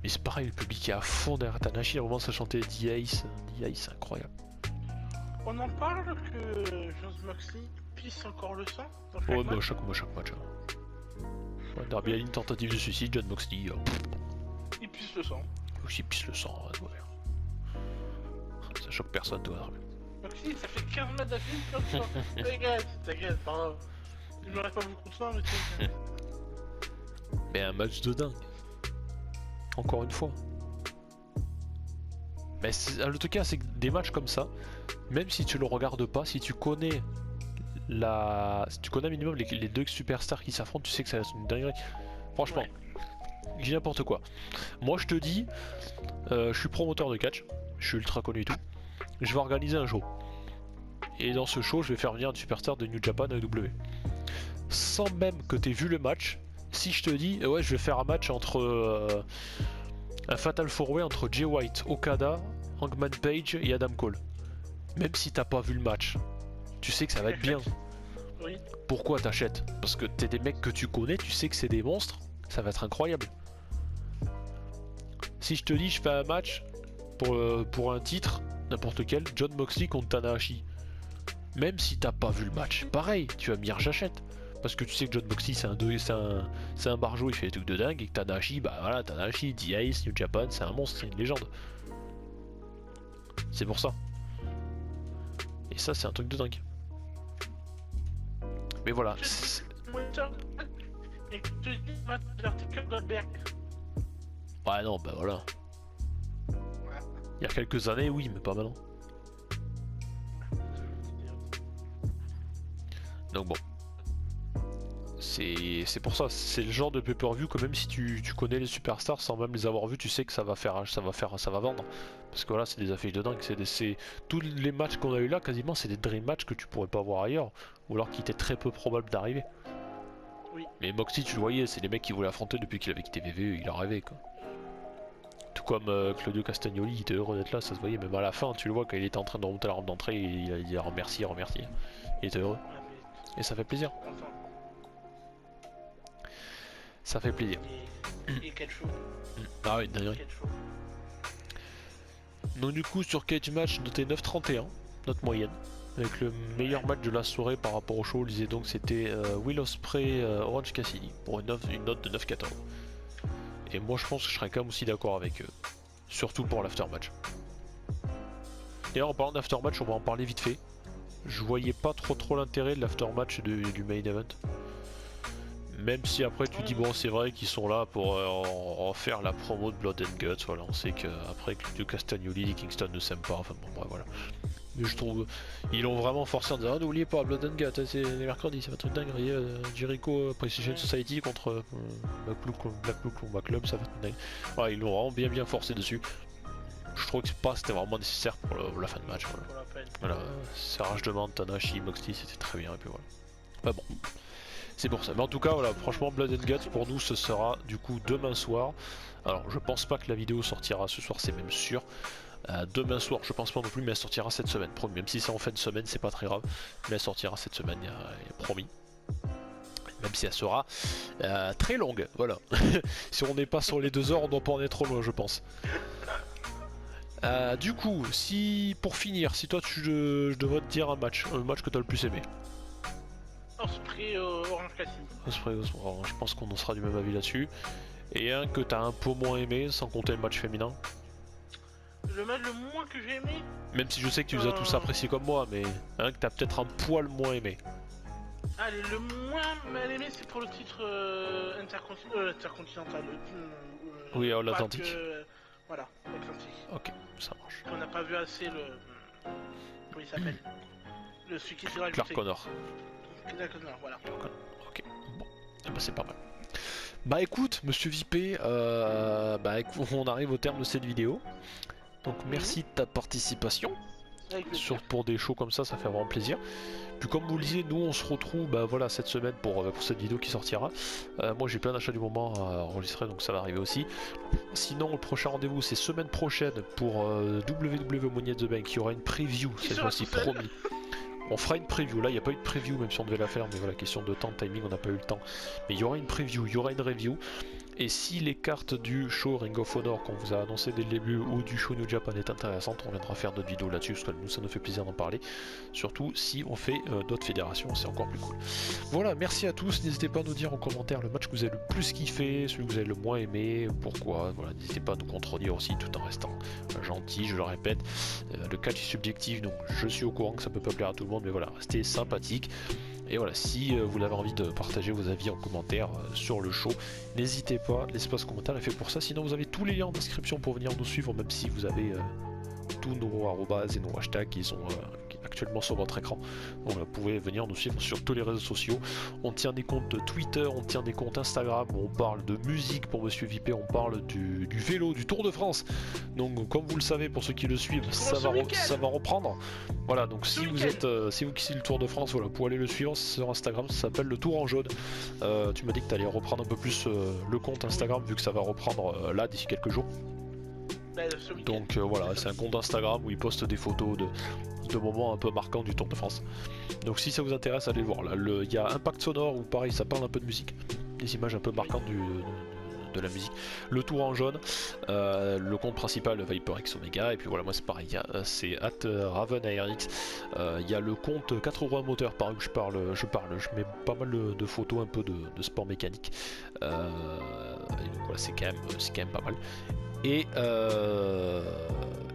Mais c'est pareil, le public est à fond derrière Tanahashi, à un moment ça chantait The Ace, incroyable. On en parle que Jon Moxley pisse encore le sang dans chaque Ouais, match. chaque match. Ouais, Darby Allin, tentative de suicide, Jon Moxley. Il pisse le sang. Aussi pisse le sang, ouais. Ça choque personne, toi. Moxley, ça fait 15 mètres d'affilée, comme ça. T'inquiète, pas grave. Il m'aurait pas beaucoup de sang, mais t'inquiète. Mais un match de dingue. Encore une fois. Mais le truc, c'est que des matchs comme ça, même si tu le regardes pas, si tu connais si tu connais un minimum les deux superstars qui s'affrontent, tu sais que ça va être une dinguerie. Franchement, je dis n'importe quoi. Moi je te dis, je suis promoteur de catch, je suis ultra connu et tout. Je vais organiser un show. Et dans ce show, je vais faire venir une superstar de New Japan AEW. Sans même que tu aies vu le match, si je te dis, ouais, je vais faire un match entre un Fatal 4-Way entre Jay White, Okada, Hangman Page et Adam Cole. Même si t'as pas vu le match, tu sais que ça va être bien. Oui. Pourquoi t'achètes? Parce que t'es des mecs que tu connais, tu sais que c'est des monstres, ça va être incroyable. Si je te dis je fais un match pour un titre, n'importe quel, Jon Moxley contre Tanahashi, Même si t'as pas vu le match, pareil, tu vas me dire j'achète. Parce que tu sais que John Moxley c'est un barjo, il fait des trucs de dingue, et que Tanahashi, bah voilà, Tanahashi, The Ace, New Japan, c'est un monstre, c'est une légende. C'est pour ça. Et ça, c'est un truc de dingue. Mais voilà. Ouais, non, bah voilà. Il y a quelques années, oui, mais pas maintenant. Donc bon. C'est pour ça, c'est le genre de pay-per-view que même si tu connais les superstars sans même les avoir vus, tu sais que ça va vendre. Parce que voilà, c'est des affiches de dingue. Tous les matchs qu'on a eu là, quasiment, c'est des dream matchs que tu pourrais pas voir ailleurs, ou alors qui étaient très peu probables d'arriver. Oui. Mais Moxley, tu le voyais, c'est les mecs qui voulaient affronter depuis qu'il avait quitté VVE, il en rêvait quoi. Tout comme Claudio Castagnoli, il était heureux d'être là, ça se voyait, même à la fin, tu le vois, quand il était en train de remonter la rampe d'entrée, il a dit remercier. Il était heureux. Et ça fait plaisir. Ça fait plaisir. Et quel show. Ah oui, d'ailleurs. Donc du coup sur Cage Match noté 9,31, notre moyenne. Avec le meilleur match de la soirée par rapport au show, on disait donc c'était Will Ospreay Orange Cassidy pour une note de 9,14. Et moi je pense que je serais quand même aussi d'accord avec eux. Surtout pour l'aftermatch. D'ailleurs en parlant d'aftermatch, on va en parler vite fait. Je voyais pas trop l'intérêt de l'aftermatch du main event. Même si après tu dis bon c'est vrai qu'ils sont là pour en faire la promo de Blood and Guts, voilà, on sait qu'après Claudio Castagnoli et Kingston ne s'aiment pas, enfin bon bref voilà. Mais je trouve ils l'ont vraiment forcé en disant n'oubliez pas Blood and Guts, c'est les mercredis, ça va être une dinguerie, Jericho Precision Society contre Black Combat Club, ça va être une dinguerie. Voilà, ils l'ont vraiment bien forcé dessus. Je trouve que c'était vraiment nécessaire pour la fin de match. Voilà, Serrage de Mante, Tanahashi, Moxley, c'était très bien et puis voilà. Enfin bon. C'est pour ça. Mais en tout cas, voilà, franchement, Blood and Guts pour nous, ce sera du coup demain soir. Alors, je pense pas que la vidéo sortira ce soir, c'est même sûr. Demain soir, je pense pas non plus, mais elle sortira cette semaine, promis. Même si c'est en fin de semaine, c'est pas très grave. Mais elle sortira cette semaine, promis. Même si elle sera très longue, voilà. Si on n'est pas sur les 2 heures, on doit pas en être trop loin, je pense. Du coup, si pour finir, si toi je devrais te dire un match que tu as le plus aimé. Ospreay Orange Cassidy. Ospreay, je pense qu'on en sera du même avis là-dessus. Et un que tu as un peu moins aimé, sans compter le match féminin. Le match le moins que j'ai aimé. Même si je sais que tu les as tous appréciés comme moi, mais un que tu as peut-être un poil moins aimé. Allez, le moins mal aimé, c'est pour le titre intercontinental. Oui, l'Atlantique. Voilà, l'Atlantique. Ok, ça marche. On n'a pas vu assez le. Comment il s'appelle celui qui sera Clark Connor. Clark Connor, voilà. Ok, bon, bah, c'est pas mal. Bah écoute, monsieur Vipé, on arrive au terme de cette vidéo. Donc merci de ta participation. Pour des shows comme ça fait vraiment plaisir. Puis comme vous le disiez, nous on se retrouve voilà, cette semaine pour cette vidéo qui sortira. Moi j'ai plein d'achats du moment à enregistrer, donc ça va arriver aussi. Sinon le prochain rendez-vous c'est semaine prochaine pour WWE Money in the Bank. Il y aura une preview cette fois-ci, promis. On fera une preview, là il n'y a pas eu de preview même si on devait la faire, mais voilà, question de temps, de timing, on n'a pas eu le temps. Mais il y aura une preview, il y aura une review. Et si les cartes du show Ring of Honor qu'on vous a annoncé dès le début ou du show New Japan est intéressante, on viendra faire d'autres vidéos là-dessus parce que nous ça nous fait plaisir d'en parler. Surtout si on fait d'autres fédérations, c'est encore plus cool. Voilà, merci à tous, n'hésitez pas à nous dire en commentaire le match que vous avez le plus kiffé, celui que vous avez le moins aimé, pourquoi, voilà, n'hésitez pas à nous contredire aussi tout en restant gentil, je le répète, le catch est subjectif donc je suis au courant que ça peut pas plaire à tout le monde mais voilà, restez sympathique. Et voilà, si vous avez envie de partager vos avis en commentaire sur le show, n'hésitez pas, l'espace commentaire est fait pour ça. Sinon vous avez tous les liens en description pour venir nous suivre, même si vous avez tous nos arrobas et nos hashtags qui sont actuellement sur votre écran. Donc vous pouvez venir nous suivre sur tous les réseaux sociaux. On tient des comptes Twitter, on tient des comptes Instagram, on parle de musique pour Monsieur Vipé, on parle du vélo, du Tour de France. Donc comme vous le savez, pour ceux qui le suivent, ça va reprendre. Voilà, donc si vous kiffez le Tour de France, voilà, pour aller le suivre sur Instagram, ça s'appelle le Tour en jaune. Tu m'as dit que tu allais reprendre un peu plus le compte Instagram vu que ça va reprendre là d'ici quelques jours. Donc voilà, c'est un compte Instagram où il poste des photos de moments un peu marquants du Tour de France. Donc si ça vous intéresse, allez voir. Là, il y a Impact Sonore où pareil, ça parle un peu de musique, des images un peu marquantes de la musique. Le tour en jaune, le compte principal ViperX Omega, et puis voilà, moi c'est pareil, c'est @RavenARX. Il y a le compte 4 roues à moteur par où je mets pas mal de photos un peu de sport mécanique. Et donc voilà, c'est quand même pas mal. Et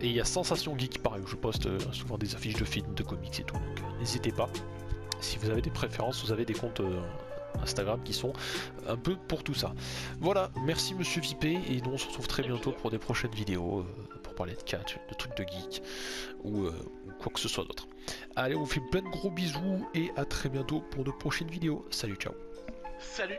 il y a Sensation Geek pareil où je poste souvent des affiches de films, de comics et tout, donc n'hésitez pas. Si vous avez des préférences, vous avez des comptes Instagram qui sont un peu pour tout ça. Voilà, merci Monsieur Vipé, et nous on se retrouve très bientôt pour des prochaines vidéos pour parler de catch, de trucs de geek ou quoi que ce soit d'autre. Allez, on vous fait plein de gros bisous et à très bientôt pour de prochaines vidéos. Salut, ciao. Salut.